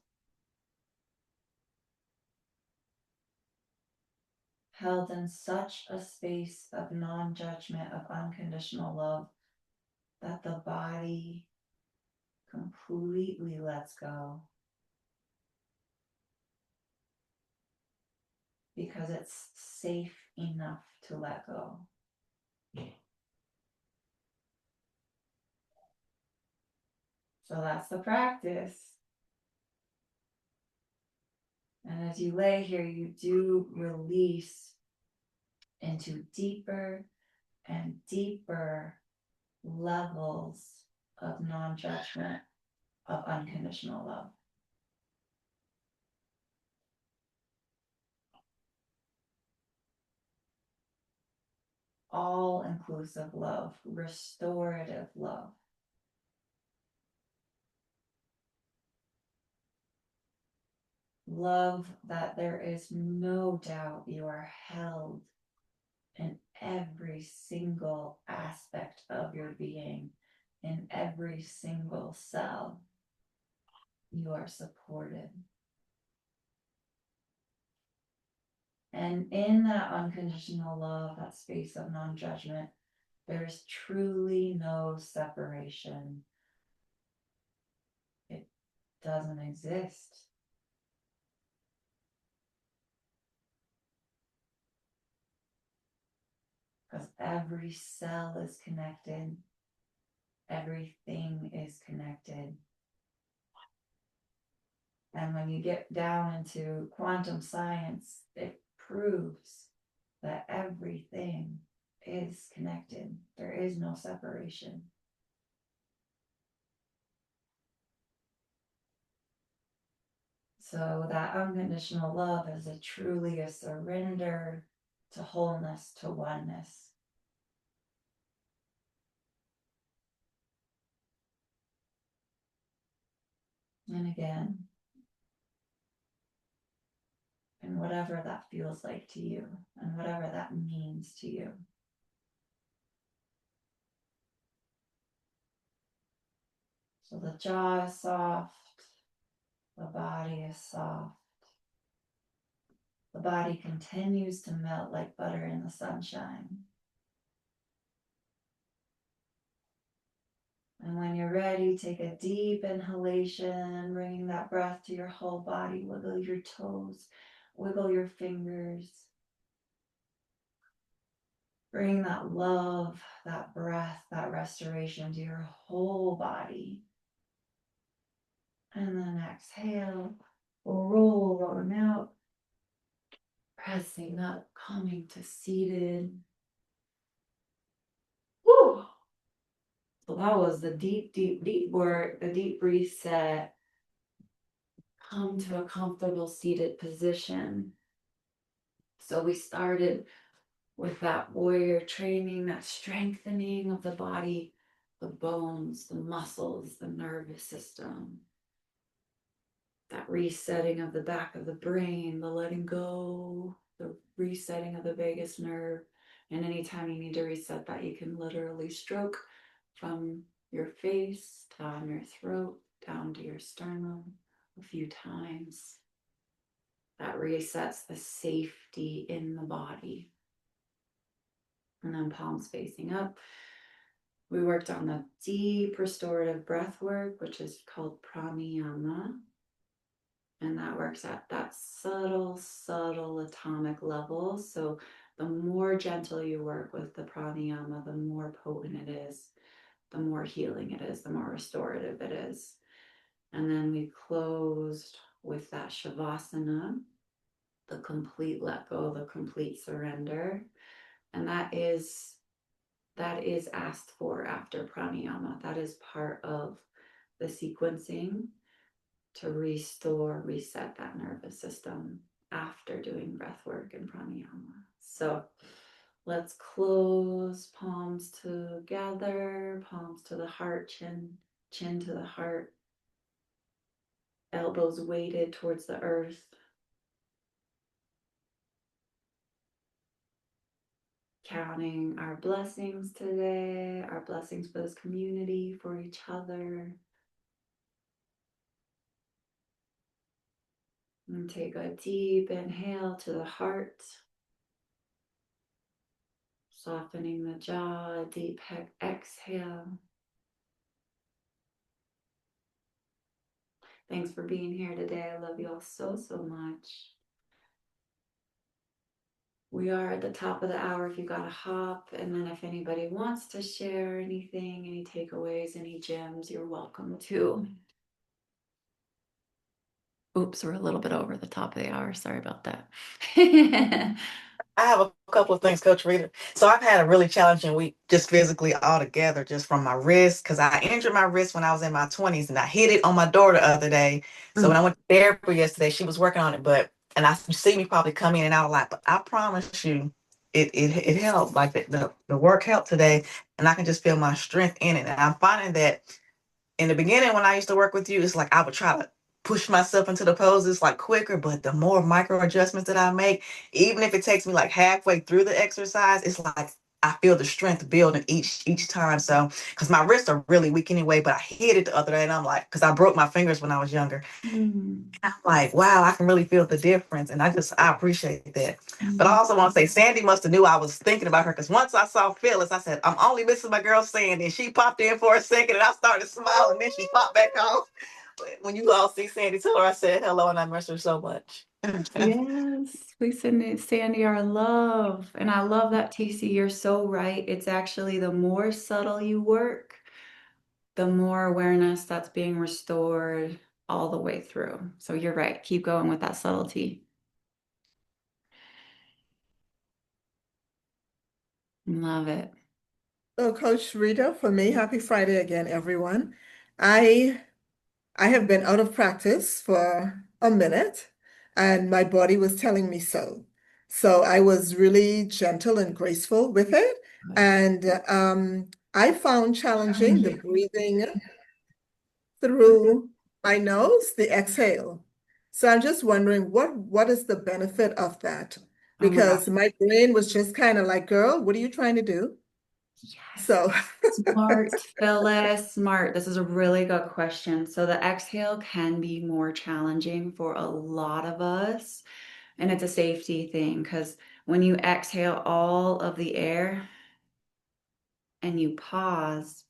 in such a space of non-judgment, of unconditional love, that the body completely lets go. Because it's safe enough to let go. So that's the practice. And as you lay here, you do release into deeper and deeper levels of non-judgment, of unconditional love. All-inclusive love, restorative love. Love that there is no doubt you are held in every single aspect of your being, in every single cell. You are supported. And in that unconditional love, that space of non-judgment, there's truly no separation. It doesn't exist. Because every cell is connected. Everything is connected. And when you get down into quantum science, it proves that everything is connected. There is no separation. So that unconditional love is truly a surrender to wholeness, to oneness. And again, and whatever that feels like to you, and whatever that means to you. So the jaw is soft, the body is soft. The body continues to melt like butter in the sunshine. And when you're ready, take a deep inhalation, bringing that breath to your whole body. Wiggle your toes, wiggle your fingers. Bring that love, that breath, that restoration to your whole body. And then exhale, roll on out, pressing up, coming to seated. Woo! So that was the deep, deep, deep work, the deep reset. Come to a comfortable seated position. So we started with that warrior training, that strengthening of the body, the bones, the muscles, the nervous system, that resetting of the back of the brain, the letting go, the resetting of the vagus nerve. And anytime you need to reset that, you can literally stroke from your face down your throat, down to your sternum a few times. That resets the safety in the body. And then palms facing up. We worked on the deep restorative breath work, which is called pranayama. And that works at that subtle, subtle atomic level. So the more gentle you work with the pranayama, the more potent it is, the more healing it is, the more restorative it is. And then we closed with that shavasana, the complete let go, the complete surrender. And that is asked for after pranayama. That is part of the sequencing to restore, reset that nervous system after doing breath work and pranayama. So let's close, palms together, palms to the heart, chin to the heart, elbows weighted towards the earth. Counting our blessings today, our blessings for this community, for each other. And take a deep inhale to the heart, softening the jaw, deep exhale. Thanks for being here today. I love you all so, so much. We are at the top of the hour if you got to hop. And then if anybody wants to share anything, any takeaways, any gems, you're welcome to. Oops, we're a little bit over the top of the hour. Sorry about that. I have a couple of things, Coach Rita. So I've had a really challenging week just physically altogether, just from my wrist, because I injured my wrist when I was in my 20s and I hit it on my door the other day. So when I went to therapy yesterday, she was working on it, and you see me probably come in and out a lot, but I promise you, it helped. Like the work helped today, and I can just feel my strength in it. And I'm finding that in the beginning when I used to work with you, it's like I would try to push myself into the poses like quicker, but the more micro adjustments that I make, even if it takes me like halfway through the exercise, it's like I feel the strength building each time. So, because my wrists are really weak anyway, but I hit it the other day, and I'm like, because I broke my fingers when I was younger. I'm like, wow, I can really feel the difference, and I appreciate that. But I also want to say, Sandy must have knew I was thinking about her because once I saw Phyllis, I said, I'm only missing my girl Sandy. And she popped in for a second, and I started smiling, and then she popped back off. But when you all see Sandy, tell her I said hello, and I miss her so much. Yes, we send Sandy our love. And I love that, TC. You're so right. It's actually the more subtle you work, the more awareness that's being restored all the way through. So you're right. Keep going with that subtlety. Love it. So, Coach Rita, for me, happy Friday again, everyone. I I have been out of practice for a minute, and my body was telling me so. So I was really gentle and graceful with it, and I found challenging the breathing through my nose, the exhale. So I'm just wondering what is the benefit of that? Oh my gosh. Because my brain was just kind of like, girl, what are you trying to do? Yes. So Smart, Phyllis, smart. This is a really good question. So the exhale can be more challenging for a lot of us, and it's a safety thing because when you exhale all of the air and you pause,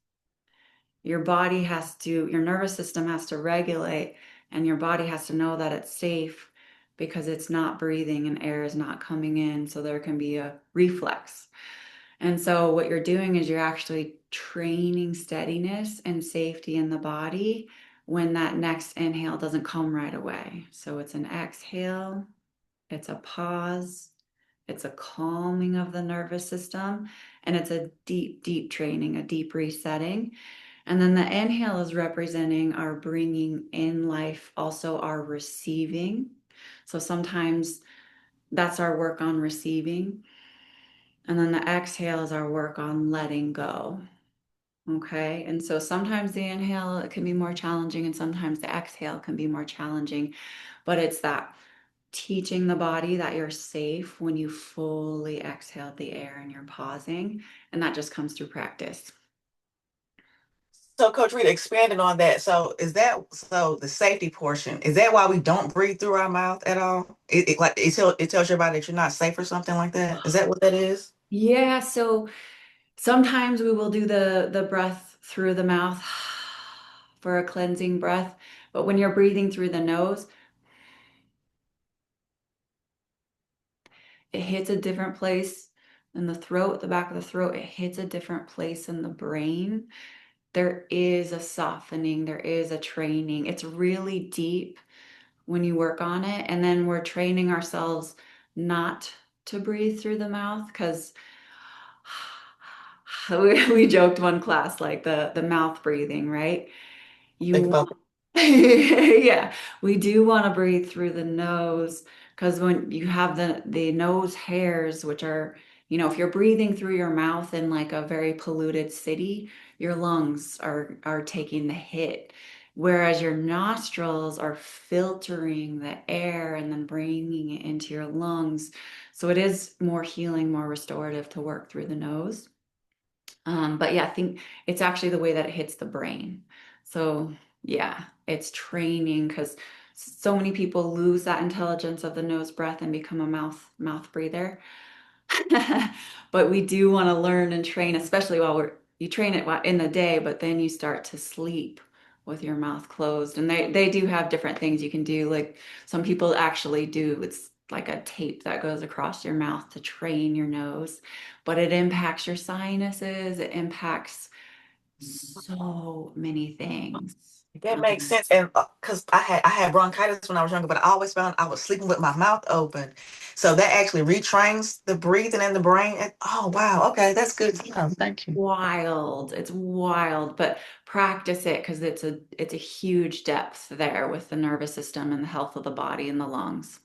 your nervous system has to regulate, and your body has to know that it's safe because it's not breathing and air is not coming in. So there can be a reflex. And so what you're doing is you're actually training steadiness and safety in the body when that next inhale doesn't come right away. So it's an exhale, it's a pause, It's a calming of the nervous system, and it's a deep, deep training, a deep resetting. And then the inhale is representing our bringing in life, also our receiving. So sometimes that's our work on receiving. And then the exhale is our work on letting go. Okay. And so sometimes the inhale it can be more challenging, and sometimes the exhale can be more challenging. But it's that teaching the body that you're safe when you fully exhale the air and you're pausing. And that just comes through practice. So, Coach Rita, expanding on that. So, is that so the safety portion? Is that why we don't breathe through our mouth at all? It tells your body that you're not safe or something like that. Is that what that is? Yeah. So sometimes we will do the breath through the mouth for a cleansing breath. But when you're breathing through the nose, it hits a different place in the throat, the back of the throat. It hits a different place in the brain. There is a softening, there is a training. It's really deep when you work on it. And then we're training ourselves not to breathe through the mouth because we joked one class like the mouth breathing, right? Think You about yeah, we do want to breathe through the nose because when you have the nose hairs, which are, if you're breathing through your mouth in like a very polluted city, your lungs are taking the hit. Whereas your nostrils are filtering the air and then bringing it into your lungs. So it is more healing, more restorative to work through the nose. But yeah, I think it's actually the way that it hits the brain. So yeah, it's training because so many people lose that intelligence of the nose breath and become a mouth breather. But we do want to learn and train, especially while you train it in the day, but then you start to sleep with your mouth closed. And they do have different things you can do. Like some people actually do, it's like a tape that goes across your mouth to train your nose, but it impacts your sinuses, it impacts so many things. that makes sense. And because I had bronchitis when I was younger, but I always found I was sleeping with my mouth open. So that actually retrains the breathing in the brain. Oh wow, okay, that's good. Thank you. Wild. It's wild, but practice it because it's a huge depth there with the nervous system and the health of the body and the lungs.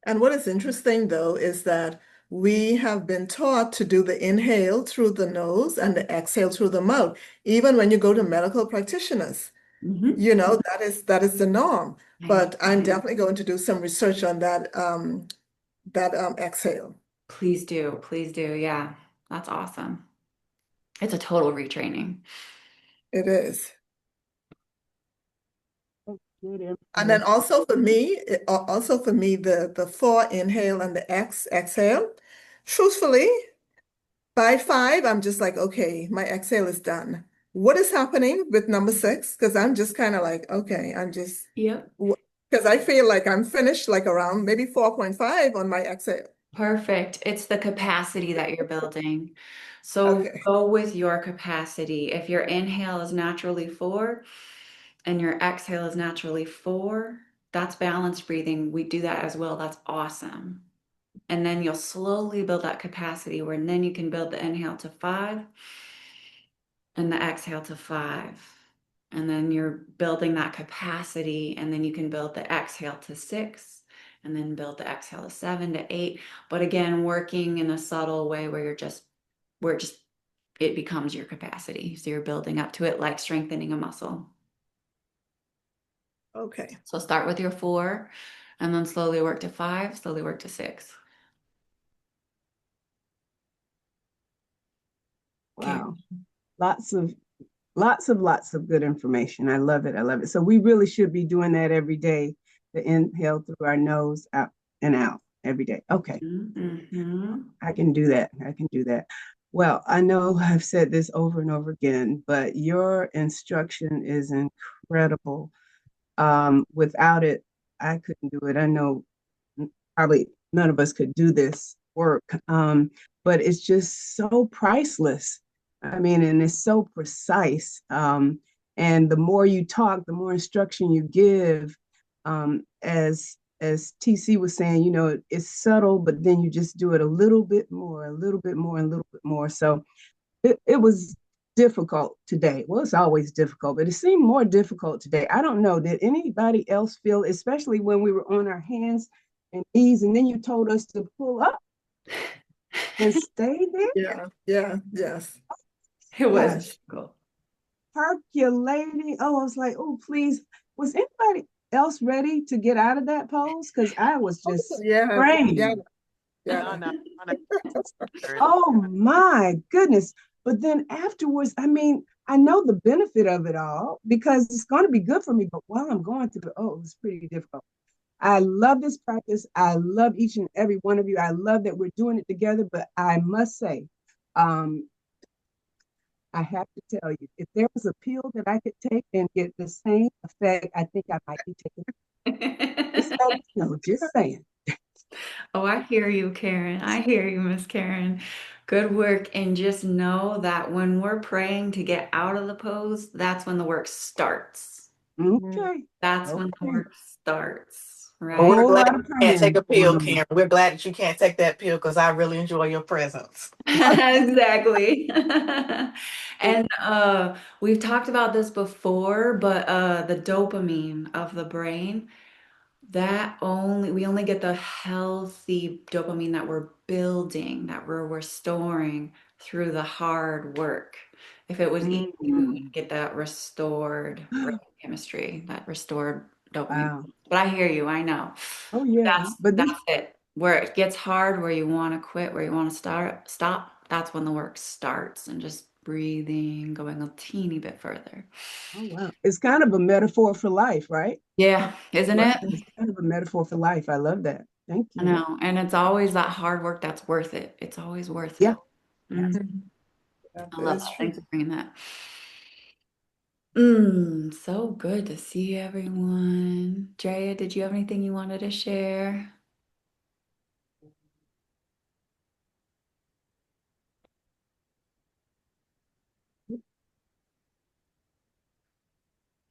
And what is interesting though is that we have been taught to do the inhale through the nose and the exhale through the mouth. Even when you go to medical practitioners, Mhm. that is the norm. But I'm definitely going to do some research on that exhale. Please do. Please do. Yeah. That's awesome. It's a total retraining. It is. Good And then information. also for me, the four inhale and the exhale. Truthfully, by five, I'm just like, okay, my exhale is done. What is happening with number six? Because I'm just kind of like, okay, Yep. because I feel like I'm finished like around maybe 4.5 on my exhale. Perfect. It's the capacity that you're building. So Okay. go with your capacity. If your inhale is naturally 4 and your exhale is naturally 4, that's balanced breathing. We do that as well. That's awesome. And then you'll slowly build that capacity where then you can build the inhale to 5 and the exhale to 5. And then you're building that capacity, and then you can build the exhale to 6, and then build the exhale to 7 to 8. But again, working in a subtle way where where it just, it becomes your capacity. So you're building up to it like strengthening a muscle. Okay. So start with your 4, and then slowly work to 5, slowly work to 6. Okay. Wow. Lots of lots of good information. I love it. I love it. So we really should be doing that every day. The inhale through our nose, out and out every day. Okay. Mm-hmm. I can do that. I can do that. Well, I know I've said this over and over again, but your instruction is incredible. Without it, I couldn't do it. I know probably none of us could do this work, but it's just so priceless. I mean, and it's so precise. And the more you talk, the more instruction you give, as as TC was saying, it's subtle, but then you just do it a little bit more, a little bit more, and a little bit more. So it was difficult today. Well, it's always difficult, but it seemed more difficult today. I don't know. Did anybody else feel, especially when we were on our hands and knees, and then you told us to pull up and stay there? Yes. It was Gosh. difficult. Percolating. Oh, I was like, oh, please. Was anybody else ready to get out of that pose? Because I was just Yeah, praying. yeah. No. Oh my goodness. But then afterwards, I mean, I know the benefit of it all because it's going to be good for me. But while I'm going through it, oh, it was pretty difficult. I love this practice. I love each and every one of you. I love that we're doing it together. But I must say, um, I have to tell you, if there was a pill that I could take and get the same effect, I think I might be taking it. Just let us know, just saying. Oh, I hear you, Karen. I hear you, Miss Karen. Good work. And just know that when we're praying to get out of the pose, that's when the work starts. Okay. That's when the Okay. work starts, Well, right? we're Whole glad lot you of can't take praying a going pill, on. Karen. We're glad that you can't take that pill because I really enjoy your presence. Exactly. And we've talked about this before, but the dopamine of the brain, we only get the healthy dopamine that we're building, that we're restoring through the hard work. If it was easy, we Mm. would get that restored brain chemistry, that restored dopamine. Wow. But I hear you, I know. Oh yeah. But this That's it. Where it gets hard, where you want to quit, where you want to stop, that's when the work starts and just breathing, going a teeny bit further. oh wow. It's kind of a metaphor for life, right? Yeah, isn't it? It's kind of a metaphor for life. I love that. Thank I you. know. And it's always that hard work that's worth it. It's always worth Yeah. it. Yeah. Mhm. Yeah, I that love is that. true. Thanks for bringing that. So good to see everyone. Drea, did you have anything you wanted to share?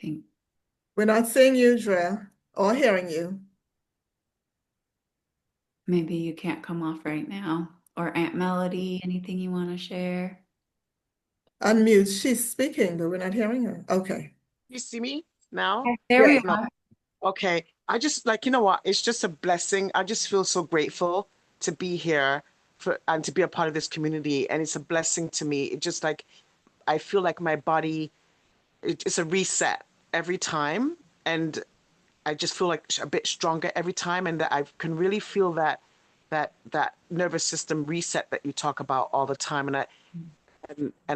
Think We're not seeing you, Drea, or hearing you. maybe you can't come off right now. Or Aunt Melody, anything you want to share? Unmute. She's speaking, but we're not hearing her. Okay. You see me now? There we Yes. No. are. Okay. I just like, you know what? It's just a blessing. I just feel so grateful to be here and to be a part of this community. And it's a blessing to me. It just like I feel like my body, it's a reset every time. And I just feel like a bit stronger every time. And that I can really feel that nervous system reset that you talk about all the time. And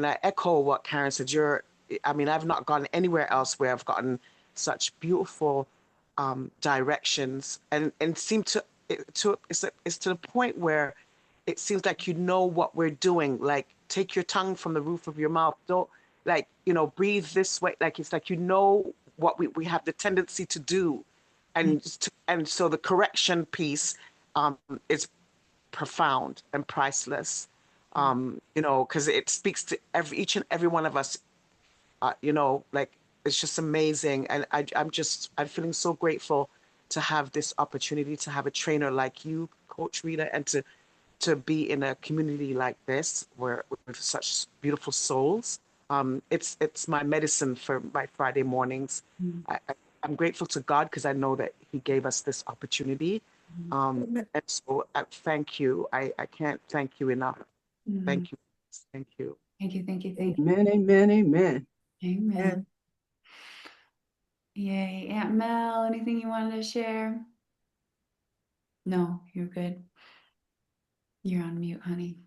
I echo what Karen said. I mean, I've not gone anywhere else where I've gotten such beautiful directions, and seem it's to the point where it seems like you know what we're doing. Like, take your tongue from the roof of your mouth. Don't, like, breathe this way. Like, it's like what we have the tendency to do, and so the correction piece is profound and priceless. Because it speaks to each and every one of us. Like, it's just amazing, and I'm feeling so grateful to have this opportunity to have a trainer like you, Coach Rita, and to be in a community like this where with such beautiful souls. It's my medicine for my Friday mornings. I'm grateful to God because I know that He gave us this opportunity. And so thank you. I can't thank you enough. Mhm. Thank you. Thank you. Thank you, thank you, thank Amen. Amen. Amen. you. Amen. And Yay. Aunt Mel, anything you wanted to share? No, you're good. You're on mute, honey.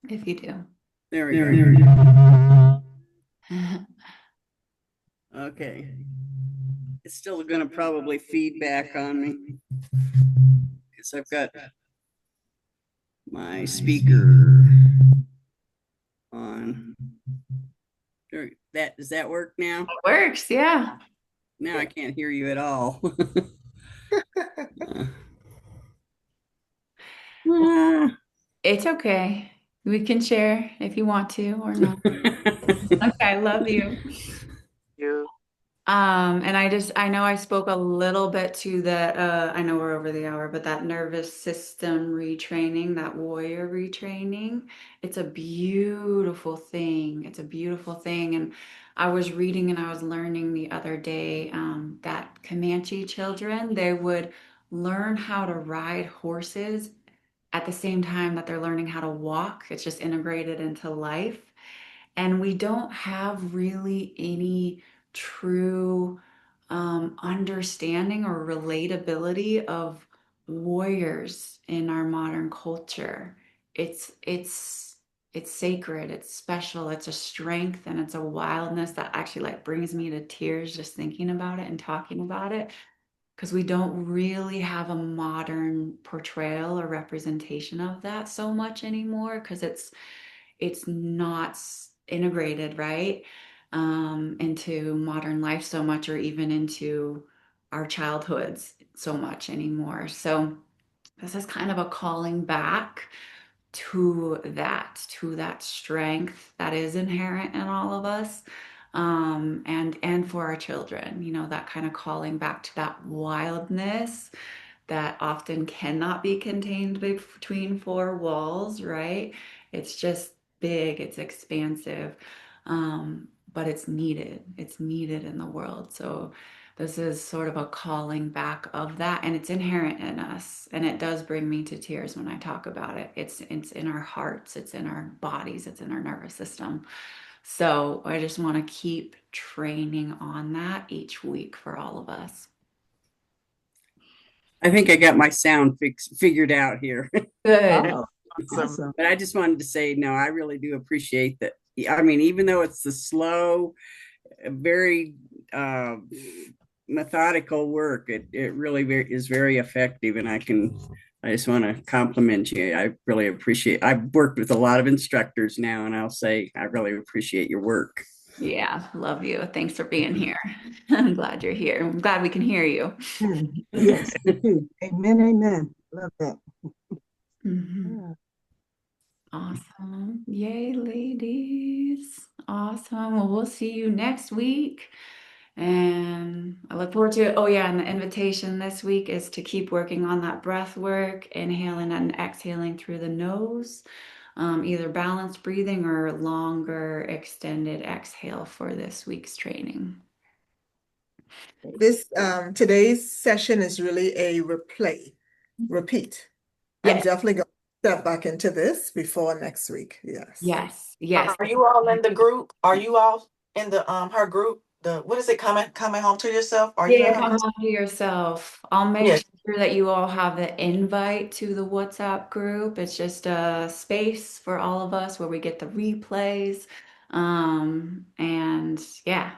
If you do. There we go. Okay. It's still going to probably feed back on me because I've got my speaker on. Does that work now? It works, yeah. Now I can't hear you at all. It's okay. We can share if you want to or not. Okay, I love you. You. And I know I spoke a little bit to that, I know we're over the hour, but that nervous system retraining, that warrior retraining, it's a beautiful thing. It's a beautiful thing. And I was reading and I was learning the other day, that Comanche children, they would learn how to ride horses at the same time that they're learning how to walk. It's just integrated into life. And we don't have really any true understanding or relatability of warriors in our modern culture. It's sacred, it's special, it's a strength and it's a wildness that actually like brings me to tears just thinking about it and talking about it because we don't really have a modern portrayal or representation of that so much anymore because it's not integrated, right? Into modern life so much, or even into our childhoods so much anymore. So this is kind of a calling back to that strength that is inherent in all of us. And for our children, that kind of calling back to that wildness that often cannot be contained between four walls, right? It's just big, it's expansive, but it's needed. It's needed in the world. So this is sort of a calling back of that, and it's inherent in us. And it does bring me to tears when I talk about it. It's in our hearts, it's in our bodies, it's in our nervous system. So I just want to keep training on that each week for all of us. I think I got my sound figured out here. Good. Oh, Awesome. awesome. But I just wanted to say, no, I really do appreciate that. I mean, even though it's the slow, very methodical work, it really is very effective. And I just want to compliment you. I really appreciate, I've worked with a lot of instructors now, and I'll say, I really appreciate your work. Yeah, love you. Thanks for being here. I'm glad you're here. I'm glad we can hear you. Yes, me too. Amen, amen. Love that. Mhm. Yeah. Awesome. Yay, ladies. Awesome. Well, we'll see you next week. And I look forward to it. Oh, yeah. And the invitation this week is to keep working on that breath work, inhaling and exhaling through the nose, either balanced breathing or longer extended exhale for this week's training. This today's session is really a repeat. I'm Yes, definitely going to step back into this before next week. Yes. yes, yes. Are you all in the group? Are you all in the her group? The what is it, coming home to yourself? Are you in Yeah, her come group? home to yourself. I'll make Yes. sure that you all have the invite to the WhatsApp group. It's just a space for all of us where we get the replays. And yeah,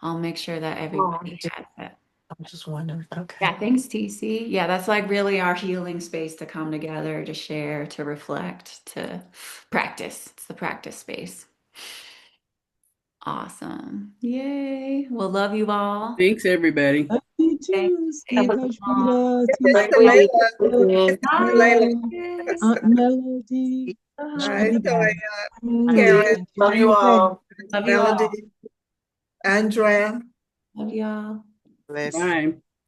I'll make sure that Oh, everybody has it. I'm just wondering. Okay. Yeah, thanks, TC. Yeah, that's like really our healing space to come together, to share, to reflect, to practice. It's the practice space. Awesome. Yay. Well, love you all. Thanks, everybody. Love you Thanks. too. See Have you, a Coach Aw. Rita, It's great Sister week. Layla. It's Hi, Sister Layla. Aunt Melody, All Coach right, Bye. so Rita. Karen, Love you all. Love you all. Melody, Andrea. Love y'all. Bless. Bye.